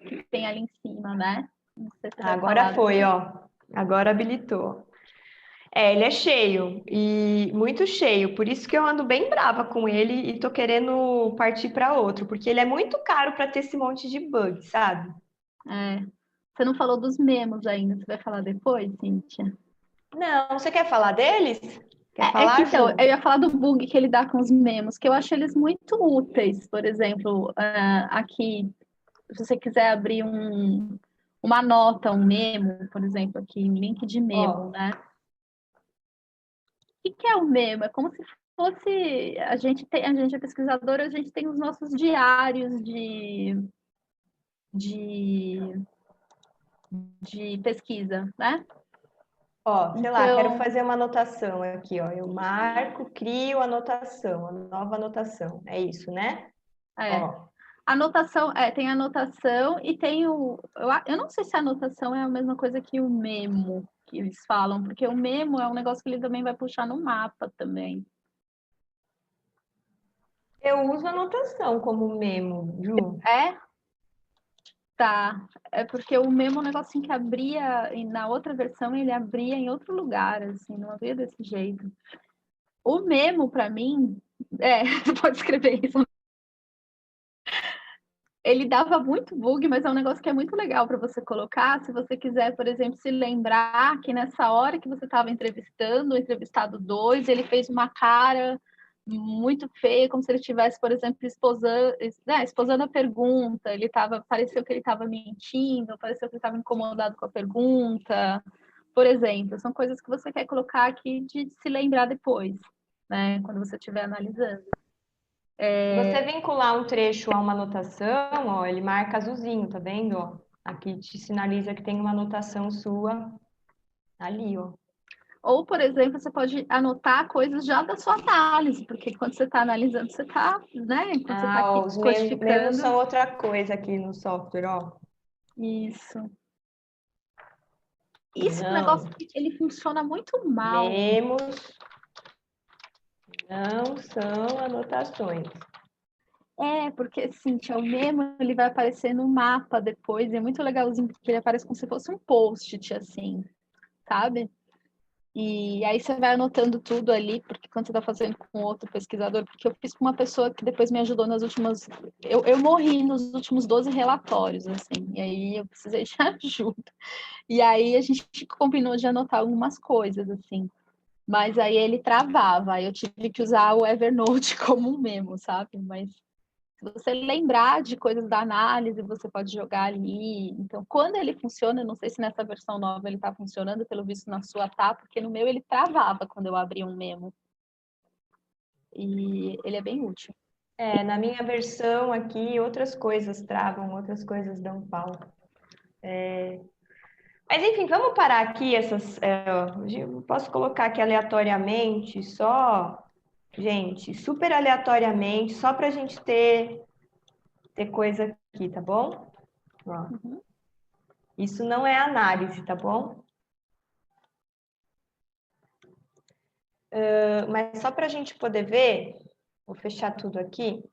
que tem ali em cima, né? Não sei se você vai Agora falar foi, depois. ó. Agora habilitou. Ele é cheio, e muito cheio, por isso que eu ando bem brava com ele e tô querendo partir para outro, porque ele é muito caro para ter esse monte de bug, sabe? Você não falou dos memos ainda, você vai falar depois, Cíntia? Não, você quer falar deles? Quer falar, Então, Ju? eu ia falar do bug que ele dá com os memos, que eu acho eles muito úteis. Por exemplo, aqui, se você quiser abrir uma nota, um memo, por exemplo, aqui, um link de memo, né? O que é o memo? É como se fosse... A gente é pesquisador, a gente tem os nossos diários de pesquisa, né? Ó, sei lá, quero Então, fazer uma anotação aqui, ó. Eu marco, crio anotação, a nova anotação. É isso, né? Ó. anotação, tem anotação e tem eu não sei se a anotação é a mesma coisa que o memo que eles falam, porque o memo é um negócio que ele também vai puxar no mapa também. Eu uso anotação como memo, Ju. Tá. É porque o memo é um negocinho que abria, e na outra versão ele abria em outro lugar, assim, não abria desse jeito. O memo, para mim, você pode escrever isso. Ele dava muito bug, mas é um negócio que é muito legal para você colocar, se você quiser, por exemplo, se lembrar que nessa hora que você estava entrevistando, o entrevistado 2, ele fez uma cara muito feia, como se ele estivesse, por exemplo, esposando a pergunta, pareceu que ele estava mentindo, pareceu que ele estava incomodado com a pergunta, por exemplo, são coisas que você quer colocar aqui de se lembrar depois, né, quando você estiver analisando. Você vincular um trecho a uma anotação, ó, ele marca azulzinho, tá vendo? Ó? Aqui te sinaliza que tem uma anotação sua ali, ó. Ou, por exemplo, você pode anotar coisas já da sua análise, porque quando você está analisando, você está, né? Quando você está aqui Os codificando. memos são outra coisa aqui no software, ó. Isso. Isso é um negócio que ele funciona muito mal. Memos não são anotações. Porque assim, o memo, ele vai aparecer no mapa depois, e é muito legalzinho, porque ele aparece como se fosse um post-it, assim, sabe? E aí você vai anotando tudo ali, porque quando você está fazendo com outro pesquisador, porque eu fiz com uma pessoa que depois me ajudou nas últimas... Eu morri nos últimos 12 relatórios, assim, e aí eu precisei de ajuda. E aí a gente combinou de anotar algumas coisas, assim. Mas aí ele travava, aí eu tive que usar o Evernote como um memo, sabe? Mas se você lembrar de coisas da análise, você pode jogar ali. Então, quando ele funciona, eu não sei se nessa versão nova ele está funcionando, pelo visto na sua tá, porque no meu ele travava quando eu abria um memo. E ele é bem útil. Na minha versão aqui, outras coisas travam, outras coisas dão pau. Mas enfim, vamos parar aqui essas. Eu posso colocar aqui aleatoriamente, só, gente, super aleatoriamente, só para a gente ter coisa aqui, tá bom? Ó. Isso não é análise, tá bom? Mas só para a gente poder ver, vou fechar tudo aqui.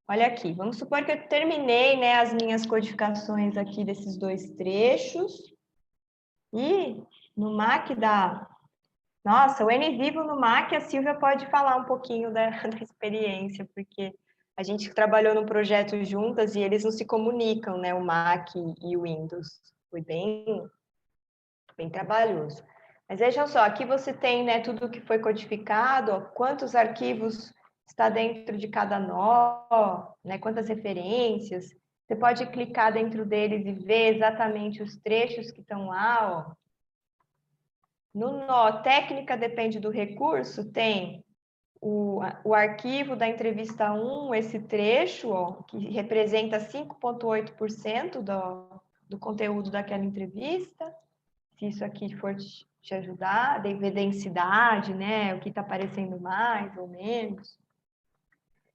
Olha aqui, vamos supor que eu terminei, né, as minhas codificações aqui desses 2 trechos. E no MAC da... Nossa, o NVivo no MAC, a Silvia pode falar um pouquinho da experiência, porque a gente trabalhou no projeto juntas e eles não se comunicam, né, o MAC e o Windows. Foi bem trabalhoso. Mas vejam só, aqui você tem, né, tudo que foi codificado, ó, quantos arquivos está dentro de cada nó, né, quantas referências. Você pode clicar dentro deles e ver exatamente os trechos que estão lá, ó. No nó técnica depende do recurso, tem o arquivo da entrevista 1, esse trecho, ó, que representa 5,8% do conteúdo daquela entrevista. Se isso aqui for te ajudar, ver densidade, né, o que está aparecendo mais ou menos.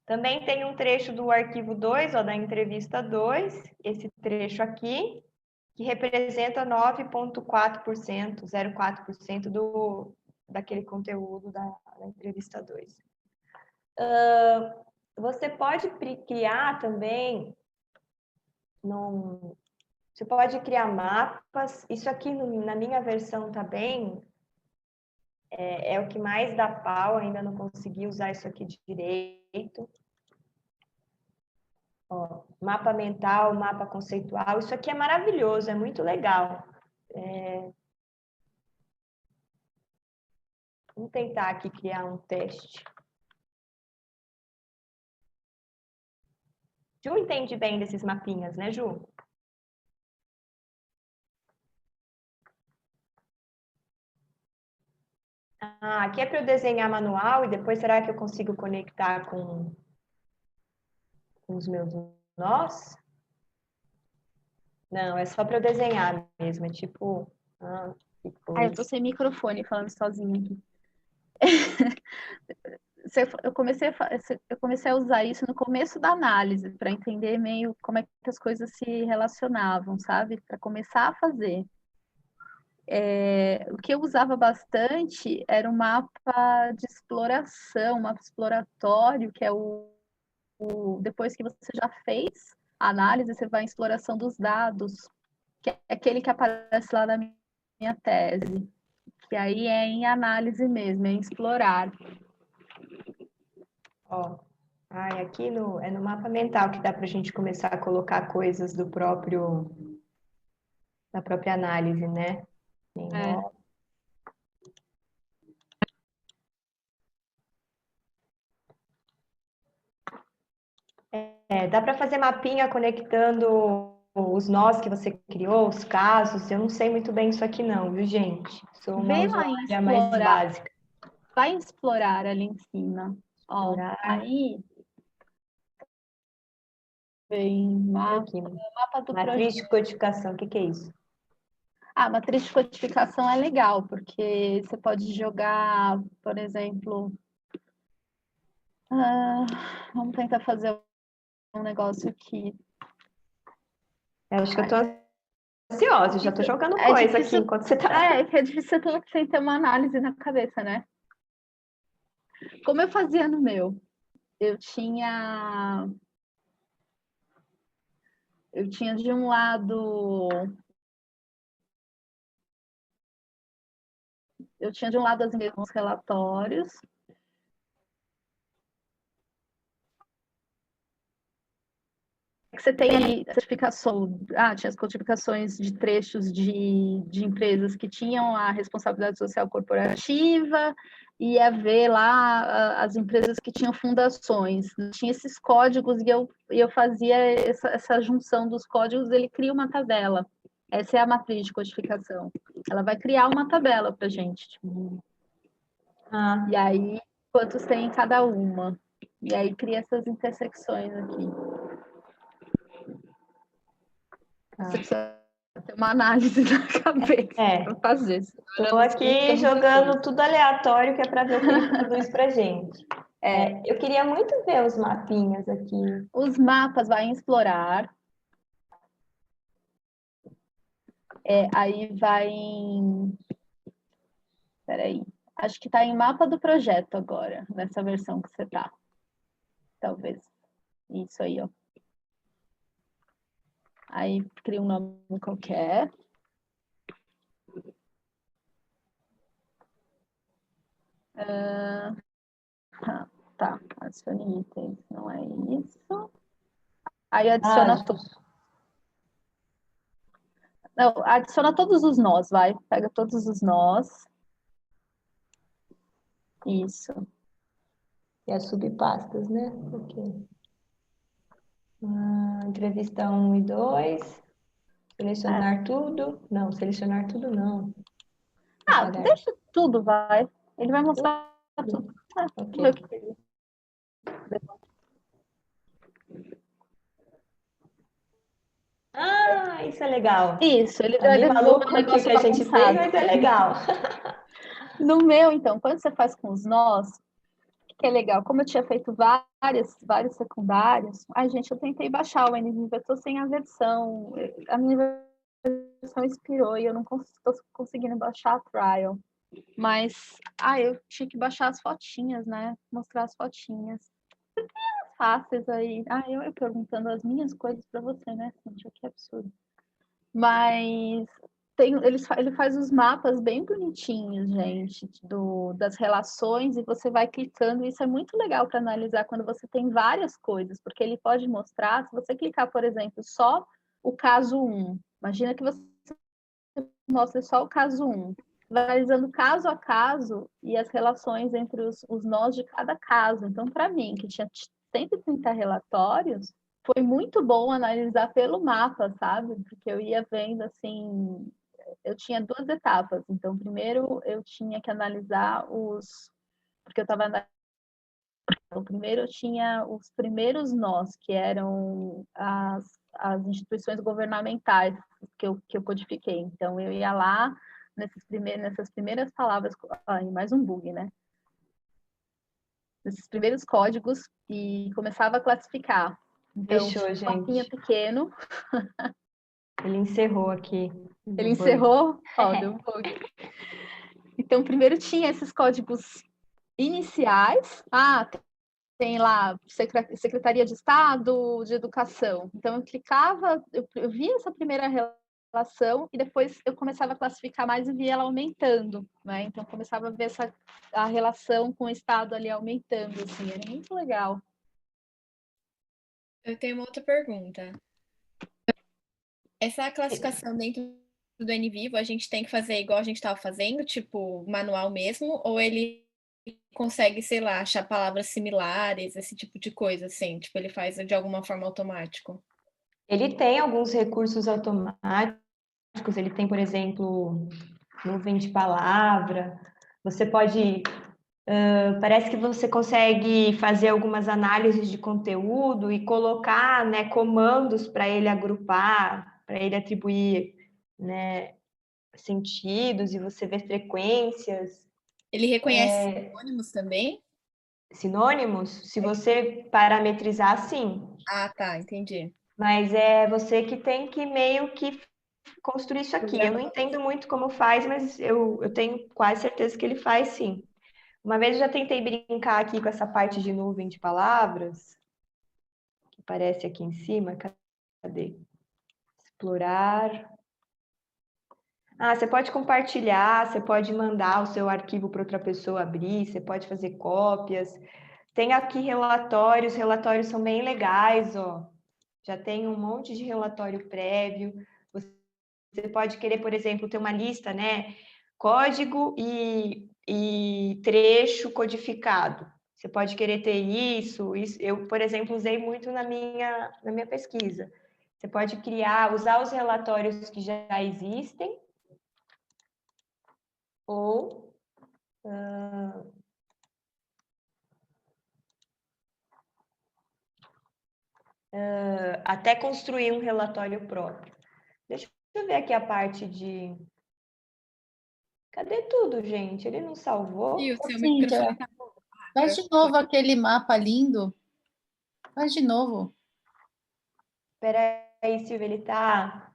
Também tem um trecho do arquivo 2, ó, da entrevista 2, esse trecho aqui, que representa 9,4%, 0,4% daquele conteúdo da entrevista 2. Você pode criar também, você pode criar mapas, isso aqui na minha versão também é o que mais dá pau, ainda não consegui usar isso aqui direito. Ó, mapa mental, mapa conceitual, isso aqui é maravilhoso, é muito legal. Vamos tentar aqui criar um teste. Ju entende bem desses mapinhas, né, Ju? Aqui é para eu desenhar manual e depois será que eu consigo conectar com os meus nós? Não, é só para eu desenhar mesmo, é tipo... eu tô sem microfone falando sozinha aqui. Eu comecei a usar isso no começo da análise, para entender meio como é que as coisas se relacionavam, sabe? Para começar a fazer. O que eu usava bastante era um mapa de exploração, um mapa exploratório, que é depois que você já fez a análise, você vai em exploração dos dados, que é aquele que aparece lá na minha tese, que aí é em análise mesmo, é em explorar. Ó, aqui é no mapa mental que dá para a gente começar a colocar coisas da própria análise, né? Dá para fazer mapinha conectando os nós que você criou, os casos. Eu não sei muito bem isso aqui não, viu, gente? Sou uma usuária mais básica. Vai explorar ali em cima. Ó, aí vem mapa do matriz de codificação, o que é isso? Matriz de codificação é legal, porque você pode jogar, por exemplo... vamos tentar fazer um negócio aqui. Eu acho que eu tô ansiosa, já tô jogando coisa aqui enquanto você tá... É difícil sem ter uma análise na cabeça, né? Como eu fazia no meu? Eu tinha eu tinha de um lado... Eu tinha de um lado os relatórios. Que você tem ali certificação, tinha as codificações de trechos de empresas que tinham a responsabilidade social corporativa, e ia ver lá as empresas que tinham fundações. Tinha esses códigos e eu fazia essa junção dos códigos, ele cria uma tabela. Essa é a matriz de codificação. Ela vai criar uma tabela para a gente. Tipo, e aí, quantos tem em cada uma? E aí cria essas intersecções aqui. Você precisa ter uma análise na cabeça para fazer. Estou aqui jogando tudo aleatório, que é para ver o que ele produz para gente. Eu queria muito ver os mapinhas aqui. Os mapas vai em explorar. Aí vai em... Peraí. Acho que está em mapa do projeto agora, nessa versão que você está. Talvez. Isso aí, ó. Aí cria um nome qualquer. Tá, adicione itens, não é isso. Aí adiciona tudo. Não, adiciona todos os nós, vai. Pega todos os nós. Isso. E as subpastas, né? Ok. Entrevista 1 e 2. Selecionar tudo. Não, selecionar tudo não. Deixa tudo, vai. Ele vai mostrar tudo. Ok. Isso é legal. Isso, ele É meio maluco devolve o que a gente fez, mas é legal. No meu, então, quando você faz com os nós, que é legal, como eu tinha feito vários secundários, gente, eu tentei baixar o NVivo, eu tô sem a versão, a minha versão expirou e eu não estou conseguindo baixar a trial. Mas, eu tinha que baixar as fotinhas, né? Mostrar as fotinhas. Fáceis aí. Eu perguntando as minhas coisas para você, né, Cíntia? Que absurdo. Mas ele faz os mapas bem bonitinhos, gente, das relações, e você vai clicando. Isso é muito legal para analisar quando você tem várias coisas, porque ele pode mostrar, se você clicar, por exemplo, só o caso 1, imagina que você mostra só o caso 1, analisando caso a caso e as relações entre os nós de cada caso. Então, para mim, que tinha 130 relatórios, foi muito bom analisar pelo mapa, sabe? Porque eu ia vendo, assim, eu tinha 2 etapas. Então, primeiro eu tinha que analisar porque eu estava... Então, primeiro eu tinha os primeiros nós, que eram as instituições governamentais que eu codifiquei. Então, eu ia lá nessas primeiras palavras... mais um bug, né? Nesses primeiros códigos e começava a classificar. Então, Fechou, tinha um mapinha gente. pequeno. Ele encerrou aqui. Ele encerrou? Deu um bug. Então, primeiro tinha esses códigos iniciais. Tem lá Secretaria de Estado de Educação. Então, eu clicava, eu via essa primeira relação e depois eu começava a classificar mais e via ela aumentando, né? Então, começava a ver a relação com o Estado ali aumentando, assim, era muito legal. Eu tenho uma outra pergunta. Essa classificação dentro do NVivo, a gente tem que fazer igual a gente estava fazendo, tipo, manual mesmo, ou ele consegue, sei lá, achar palavras similares, esse tipo de coisa, assim, tipo, ele faz de alguma forma automático? Ele tem alguns recursos automáticos, ele tem, por exemplo, nuvem de palavra. Você pode... parece que você consegue fazer algumas análises de conteúdo e colocar, né, comandos para ele agrupar, para ele atribuir, né, sentidos, e você vê frequências. Ele reconhece sinônimos também? Sinônimos? Se você parametrizar, sim. Tá, entendi. Mas é você que tem que meio que construir isso aqui. Eu não entendo muito como faz, mas eu tenho quase certeza que ele faz, sim. Uma vez eu já tentei brincar aqui com essa parte de nuvem de palavras, que aparece aqui em cima. Cadê? Explorar. Ah, você pode compartilhar, você pode mandar o seu arquivo para outra pessoa abrir, você pode fazer cópias. Tem aqui relatórios, relatórios são bem legais, ó. Já tem um monte de relatório prévio. Você pode querer, por exemplo, ter uma lista, né? Código e trecho codificado. Você pode querer ter isso. Eu, por exemplo, usei muito na minha pesquisa. Você pode usar os relatórios que já existem, ou até construir um relatório próprio. Deixa eu ver aqui a parte de... Cadê tudo, gente? Ele não salvou? E o seu Cíntia, microfone tá faz de novo aquele mapa lindo. Faz de novo. Espera aí, Silvia, ele tá...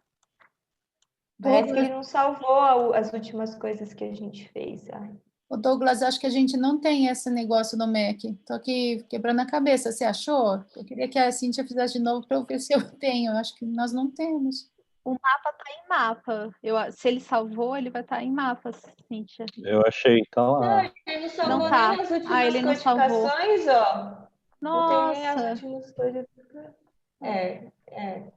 Parece que ele não salvou as últimas coisas que a gente fez. Ai. O Douglas, acho que a gente não tem esse negócio no Mac. Estou aqui quebrando a cabeça. Você achou? Eu queria que a Cíntia fizesse de novo para eu ver se eu tenho. Eu acho que nós não temos. O mapa tá em mapa. Se ele salvou, ele vai estar em mapa, Cíntia. Eu achei, tá lá. Ele não salvou Não tá. nem as últimas Ele não salvou. codificações, ó. Não tem nem as Nossa, últimas codificações. É.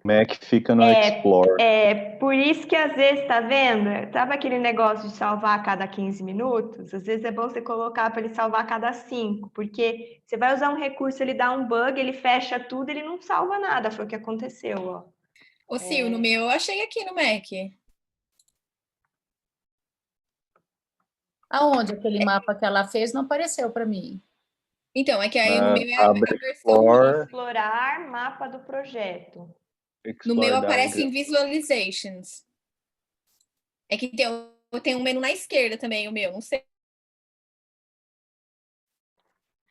Mac fica no Explorer. Por isso que às vezes, tá vendo? Sabe aquele negócio de salvar a cada 15 minutos? Às vezes é bom você colocar para ele salvar a cada 5, porque você vai usar um recurso, ele dá um bug, ele fecha tudo, ele não salva nada. Foi o que aconteceu, ó. Ô, Sil, no meu eu achei aqui no Mac. Aonde aquele mapa que ela fez não apareceu para mim. Então, é que aí no meu é a Abre versão... Explorer. Explorar mapa do projeto. No meu Explore aparece em Diagram. Visualizations. É que tem um menu na esquerda também, o meu, não sei.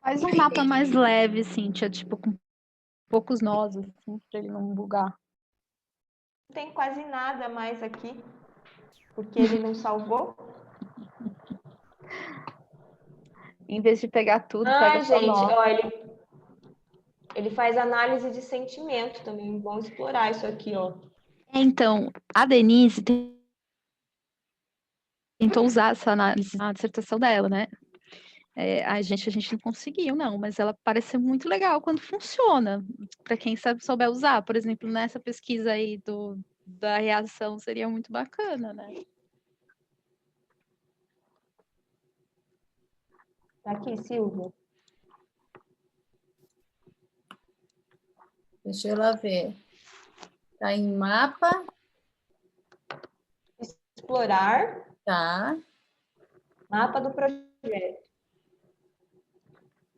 faz um mapa mais leve, Cíntia, tipo, com poucos nós, assim, para ele não bugar. Não tem quase nada mais aqui, porque ele não salvou. Em vez de pegar tudo, Ah, pega só gente, nó. ó, ele faz análise de sentimento também. Vamos explorar isso aqui, ó. Então, a Denise tentou usar essa análise na dissertação dela, né? A gente não conseguiu, não, mas ela parece muito legal quando funciona. Para quem sabe souber usar, por exemplo, nessa pesquisa aí da reação seria muito bacana, né? Tá aqui, Silvia. Deixa eu lá ver. Está em mapa, Explorar tá. mapa do projeto.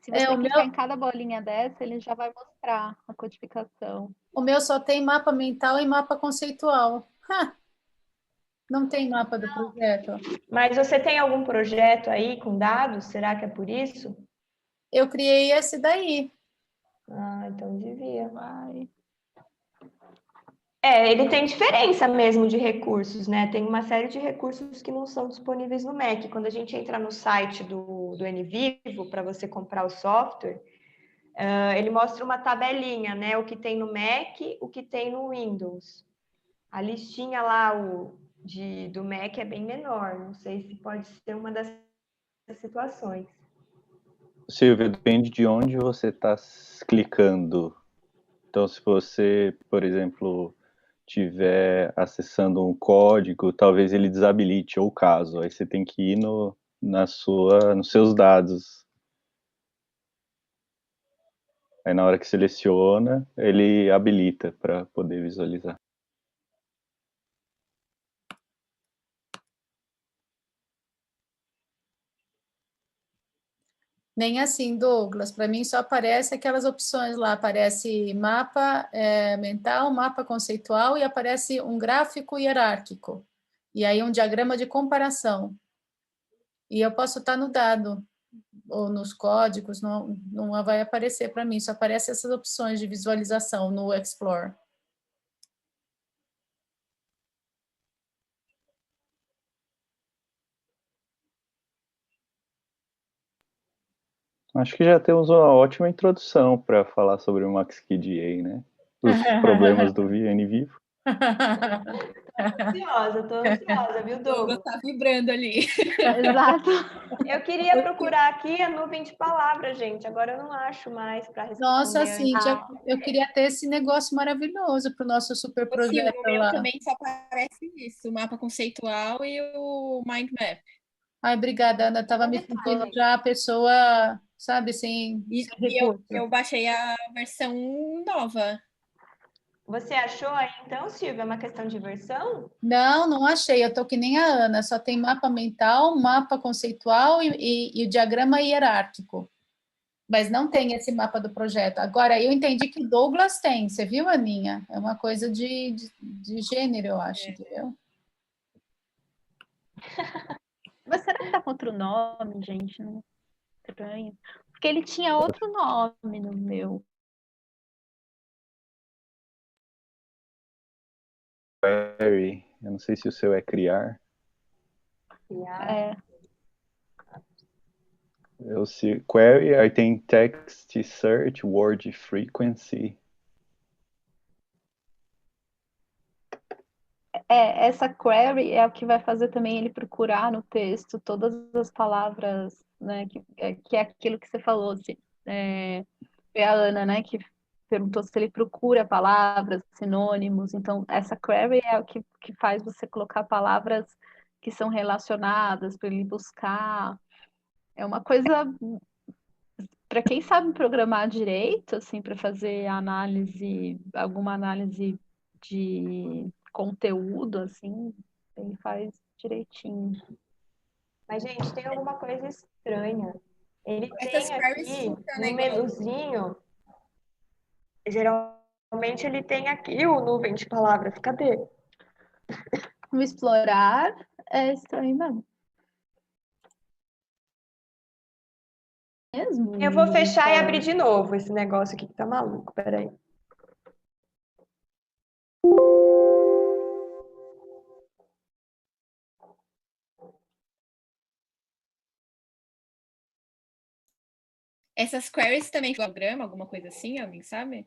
Se você o clicar meu, em cada bolinha dessa, ele já vai mostrar a codificação. o meu só tem mapa mental e mapa conceitual. Não tem mapa do projeto. Mas você tem algum projeto aí com dados? Será que é por isso? Eu criei esse daí. Ah, então devia. Vai. Ele tem diferença mesmo de recursos, né? Tem uma série de recursos que não são disponíveis no Mac. Quando a gente entra no site do NVivo para você comprar o software, ele mostra uma tabelinha, né? O que tem no Mac, o que tem no Windows. A listinha lá do Mac é bem menor. Não sei se pode ser uma dessas situações. Silvia, depende de onde você está clicando. Então, se você, por exemplo, estiver acessando um código, talvez ele desabilite, ou caso. Aí você tem que ir nos seus dados. Aí na hora que seleciona, ele habilita para poder visualizar. Nem assim, Douglas. Para mim só aparece aquelas opções lá. Aparece mapa mental, mapa conceitual e aparece um gráfico hierárquico. E aí um diagrama de comparação. E eu posso estar no dado ou nos códigos, não vai aparecer para mim. Só aparece essas opções de visualização no Explore. Acho que já temos uma ótima introdução para falar sobre o MaxQDA, né? os problemas do VN Vivo. Tô ansiosa, viu, O Douglas? Douglas tá vibrando ali. Exato. Eu queria procurar aqui a nuvem de palavras, gente. Agora eu não acho mais para responder. Nossa, Cíntia, Ah. eu queria ter esse negócio maravilhoso para o nosso super Sim, projeto no meu lá. também só aparece isso, o mapa conceitual e o mind map. Ai, obrigada, Ana. Estava me sentindo já a pessoa, sabe, sem recurso. Eu baixei a versão nova. Você achou aí, então, Silvia, uma questão de versão? Não achei. Eu estou que nem a Ana. Só tem mapa mental, mapa conceitual e o diagrama hierárquico. Mas não tem esse mapa do projeto. Agora, eu entendi que o Douglas tem. Você viu, Aninha? É uma coisa de gênero, eu acho, entendeu? Mas será que tá com outro nome, gente? Não estranho. Porque ele tinha outro nome no meu. Query, eu não sei se o seu é criar. É, Eu sei, query, aí tem text search, word frequency. essa query é o que vai fazer também ele procurar no texto todas as palavras, né? Que é aquilo que você falou, foi a Ana, né? Que perguntou se ele procura palavras, sinônimos. Então, essa query é o que faz você colocar palavras que são relacionadas para ele buscar. É uma coisa para quem sabe programar direito, assim, para fazer análise, alguma análise de conteúdo, assim, ele faz direitinho. Mas, gente, tem alguma coisa estranha. Ele Essas tem queries aqui funcionam no igual. menuzinho, geralmente ele tem aqui o nuvem de palavras. Cadê? No explorar é estranho mesmo. Mesmo? Eu vou fechar e abrir de novo esse negócio aqui que tá maluco. Peraí. Essas queries também programa, alguma coisa assim, alguém sabe?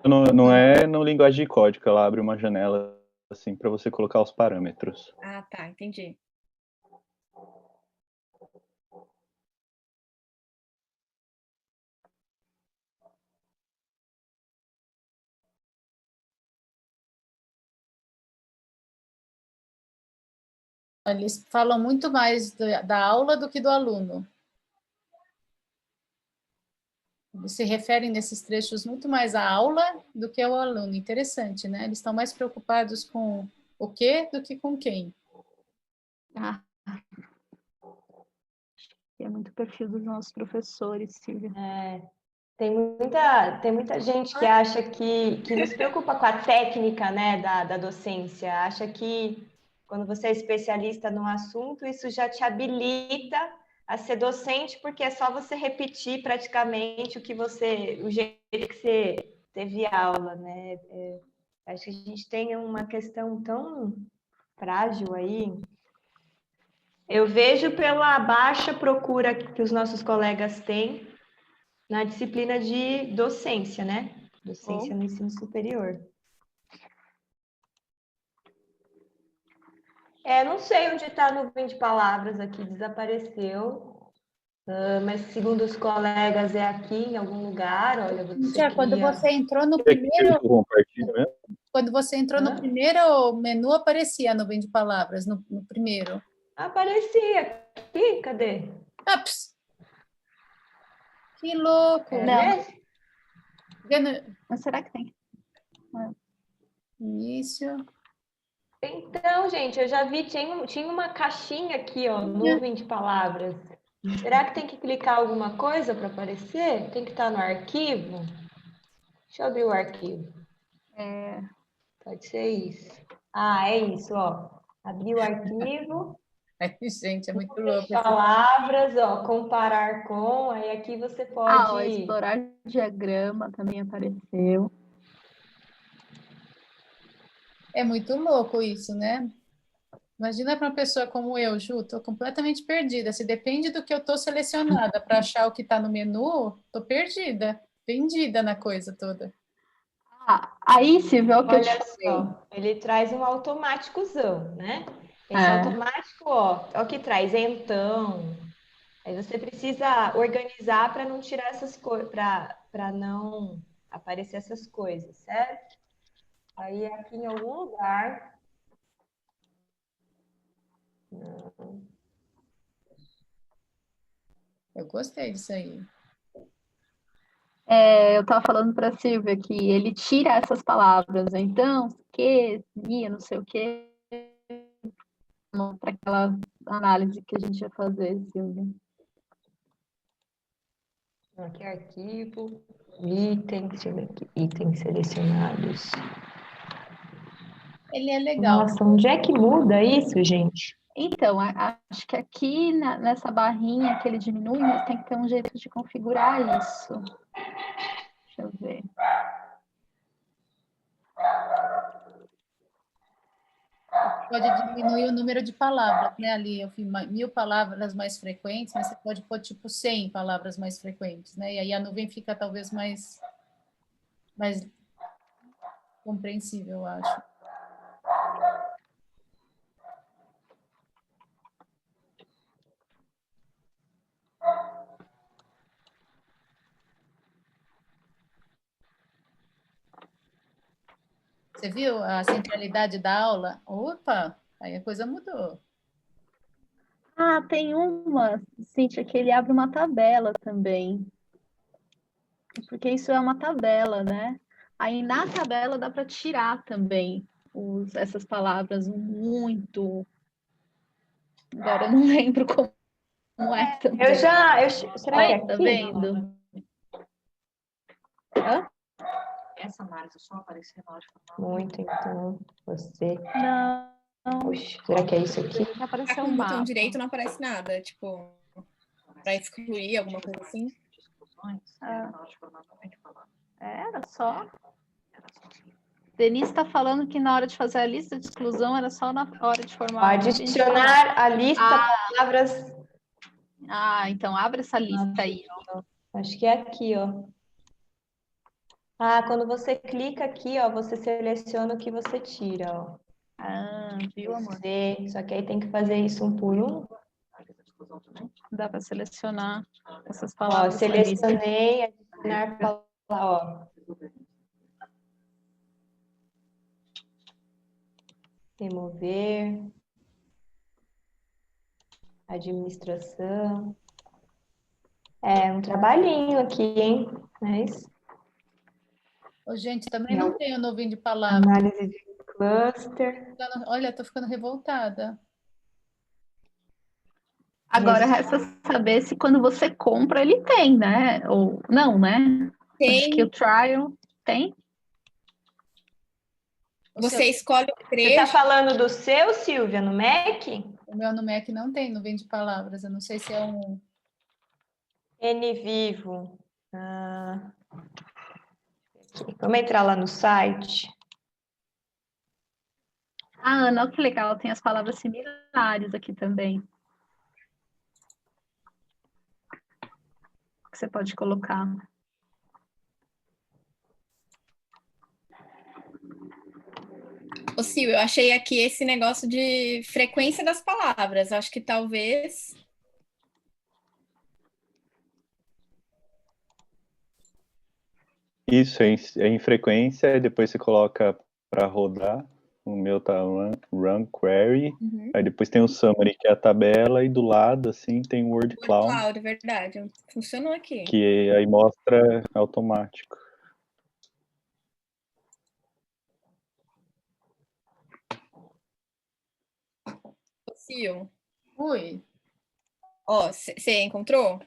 Não é no linguagem de código, ela abre uma janela assim para você colocar os parâmetros. Ah, tá, entendi. Eles falam muito mais da aula do que do aluno. Eles se referem nesses trechos muito mais à aula do que ao aluno. Interessante, né? Eles estão mais preocupados com o quê do que com quem. Ah, é muito perfil dos nossos professores, Silvia. Tem muita gente que acha que não se preocupa com a técnica, né, da docência. Acha que quando você é especialista no assunto, isso já te habilita a ser docente, porque é só você repetir praticamente o jeito que você teve aula, né? Acho que a gente tem uma questão tão frágil aí. Eu vejo pela baixa procura que os nossos colegas têm na disciplina de docência, né? Docência no ensino superior. Não sei onde está a nuvem de palavras aqui, desapareceu. Mas segundo os colegas é aqui em algum lugar. Olha, você Quando cria... você entrou no Quer que primeiro, eu compartilhe mesmo? quando você entrou no primeiro menu, aparecia a nuvem de palavras no primeiro. Aparecia aqui, cadê? Ups. Que louco! Não. Mas será que tem? Início. Então, gente, eu já vi, tinha uma caixinha aqui, ó, nuvem de palavras. Será que tem que clicar alguma coisa para aparecer? Tem que estar no arquivo? Deixa eu abrir o arquivo. Pode ser isso. Ah, é isso, ó. Abri o arquivo. Ai, gente, é muito louco. Palavras, ó, comparar com. Aí aqui você pode... explorar diagrama também apareceu. É muito louco isso, né? Imagina para uma pessoa como eu, Ju, estou completamente perdida. Se depende do que eu estou selecionada para achar o que está no menu, estou perdida. Perdida na coisa toda. Aí, Silvia, é o que eu te Olha falei. só, ele traz um automáticozão, né? Esse automático, ó, é o que traz então. Aí você precisa organizar para não tirar essas coisas, para não aparecer essas coisas, certo? Aí aqui em algum lugar. Eu gostei disso aí. Eu estava falando para a Silvia que ele tira essas palavras, então, que, ia, não sei o que, para aquela análise que a gente ia fazer, Silvia. Aqui arquivo, item, deixa eu ver aqui, itens selecionados. Ele é legal. Nossa, onde é que muda isso, gente? Então, acho que aqui nessa barrinha que ele diminui, mas tem que ter um jeito de configurar isso. Deixa eu ver. Pode diminuir o número de palavras, né? Ali eu fiz 1000 palavras mais frequentes, mas você pode pôr tipo 100 palavras mais frequentes, né? E aí a nuvem fica talvez mais compreensível, eu acho. Você viu a centralidade da aula? Opa, aí a coisa mudou. Tem uma, Cíntia, que ele abre uma tabela também. Porque isso é uma tabela, né? Aí na tabela dá para tirar também essas palavras muito. Agora eu não lembro como é também. Será que é Tá aqui? vendo? Hã? Essa análise só aparecer na hora de formar. Muito, então, você. Não. Puxa, será que é isso aqui? Que apareceu Com um o botão mapa. direito não aparece nada, tipo, para excluir alguma coisa assim. Na hora de formar não tem que falar. Era só. Denise está falando que na hora de fazer a lista de exclusão era só na hora de formar. Adicionar a lista de palavras. Então abre essa lista aí. Ó. Acho que é aqui, ó. Quando você clica aqui, ó, você seleciona o que você tira, ó. Viu, amor? Só que aí tem que fazer isso um por um. Dá para selecionar essas Ó, palavras. selecionei, adicionar palavra, ó. Remover. Administração. É um trabalhinho aqui, hein? Mas Ô, gente, também não tem o nuvem de palavras. análise de cluster. Olha, estou ficando revoltada. Agora resta saber se quando você compra ele tem, né? Ou não, né? Tem. Acho que o trial tem. Você escolhe o Você trecho. tá falando do seu, Silvia, no Mac? O meu no Mac não tem nuvem de palavras. Eu não sei se é um... NVivo. Aqui. Vamos entrar lá no site. Ana, que legal, tem as palavras similares aqui também. Que você pode colocar. Ô, Sil, eu achei aqui esse negócio de frequência das palavras. Acho que talvez... Isso, é em frequência, e depois você coloca para rodar. O meu tá run query. Aí depois tem o summary, que é a tabela, e do lado, assim, tem o word cloud. Word cloud, é verdade. Funcionou aqui. Que aí mostra automático. Sil. Ui. Ó, você encontrou?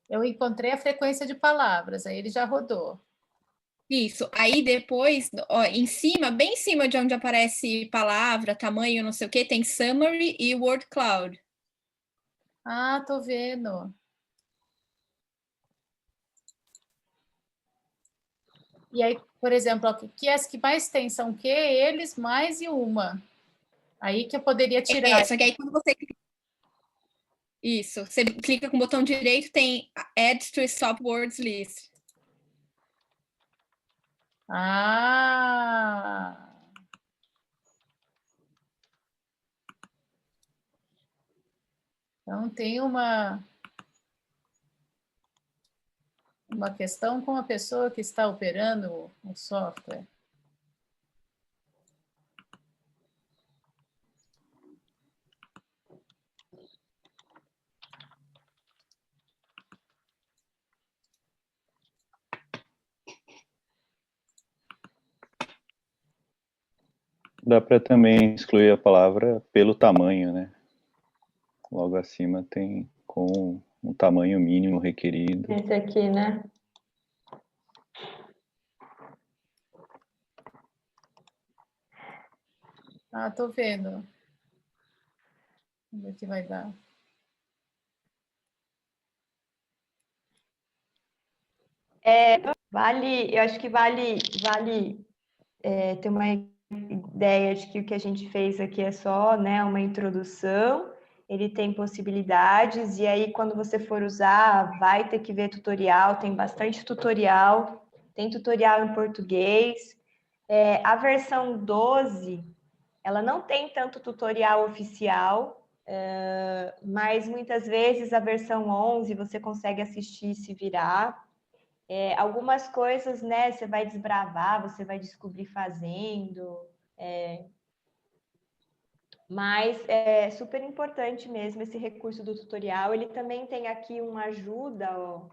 Eu encontrei a frequência de palavras, aí ele já rodou. Isso. Aí depois, ó, em cima, bem em cima de onde aparece palavra, tamanho, não sei o que, tem summary e word cloud. Tô vendo. E aí, por exemplo, que as que mais tem são que eles mais e uma. Aí que eu poderia tirar. Só que aí quando você clica... Isso, você clica com o botão direito, tem Add to Stop Words List. Ah! Então, tem uma questão com a pessoa que está operando o software. Dá para também excluir a palavra pelo tamanho, né? Logo acima tem com um tamanho mínimo requerido. Esse aqui, né? Ah, tô vendo. Vamos ver o que vai dar. Eu acho que vale ter uma ideia de que o que a gente fez aqui é só, né, uma introdução. Ele tem possibilidades, e aí quando você for usar, vai ter que ver tutorial, tem bastante tutorial, tem tutorial em português. A versão 12, ela não tem tanto tutorial oficial, mas muitas vezes a versão 11 você consegue assistir e se virar. Algumas coisas, né, você vai desbravar, você vai descobrir fazendo, mas é super importante mesmo esse recurso do tutorial. Ele também tem aqui uma ajuda, ó,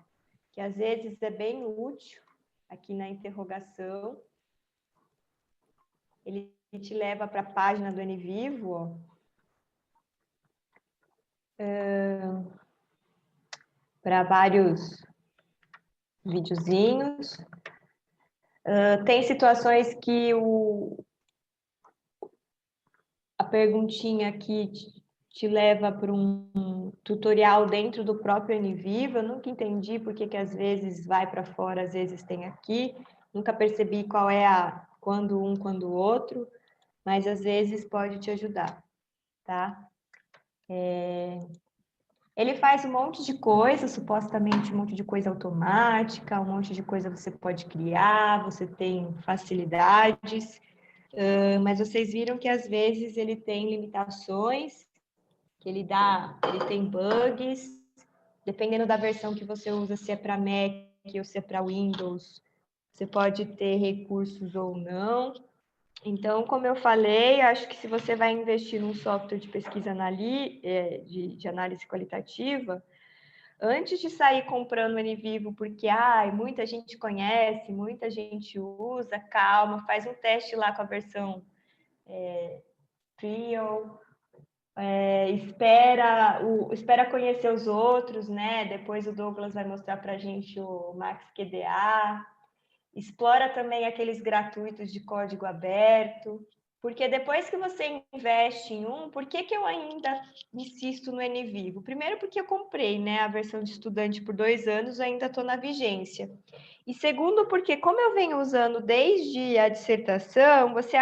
que às vezes é bem útil, aqui na interrogação. Ele te leva para a página do NVivo, ó. Para vários videozinhos. Tem situações que a perguntinha aqui te leva para um tutorial dentro do próprio NVivo. Eu nunca entendi por que às vezes vai para fora, às vezes tem aqui. Nunca percebi qual é quando um, quando o outro, mas às vezes pode te ajudar, tá? Ele faz um monte de coisa, supostamente um monte de coisa automática, um monte de coisa você pode criar, você tem facilidades, mas vocês viram que às vezes ele tem limitações, que ele tem bugs, dependendo da versão que você usa, se é para Mac ou se é para Windows, você pode ter recursos ou não. Então, como eu falei, acho que se você vai investir num software de pesquisa de análise qualitativa, antes de sair comprando o NVivo, porque muita gente conhece, muita gente usa, calma, faz um teste lá com a versão trial, espera conhecer os outros, né? Depois o Douglas vai mostrar para a gente o MaxQDA. Explora também aqueles gratuitos de código aberto, porque depois que você investe em por que eu ainda insisto no NVivo? Primeiro porque eu comprei, né, a versão de estudante por 2 anos, ainda estou na vigência. E segundo porque como eu venho usando desde a dissertação, você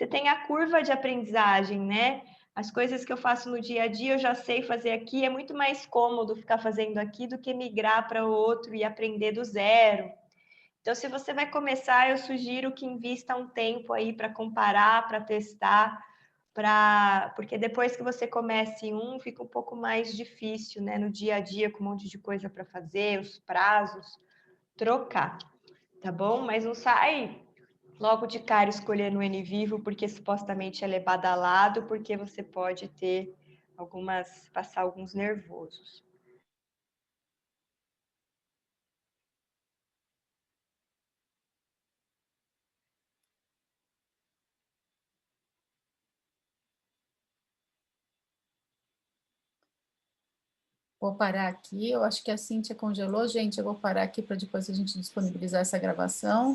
tem a curva de aprendizagem, né? As coisas que eu faço no dia a dia eu já sei fazer aqui, é muito mais cômodo ficar fazendo aqui do que migrar para o outro e aprender do zero. Então, se você vai começar, eu sugiro que invista um tempo aí para comparar, para testar, porque depois que você comece fica um pouco mais difícil, né? No dia a dia, com um monte de coisa para fazer, os prazos, trocar, tá bom? Mas não sai logo de cara escolhendo o NVivo, porque supostamente ele é badalado, porque você pode ter passar alguns nervosos. Vou parar aqui. Eu acho que a Cíntia congelou. Gente, eu vou parar aqui para depois a gente disponibilizar essa gravação.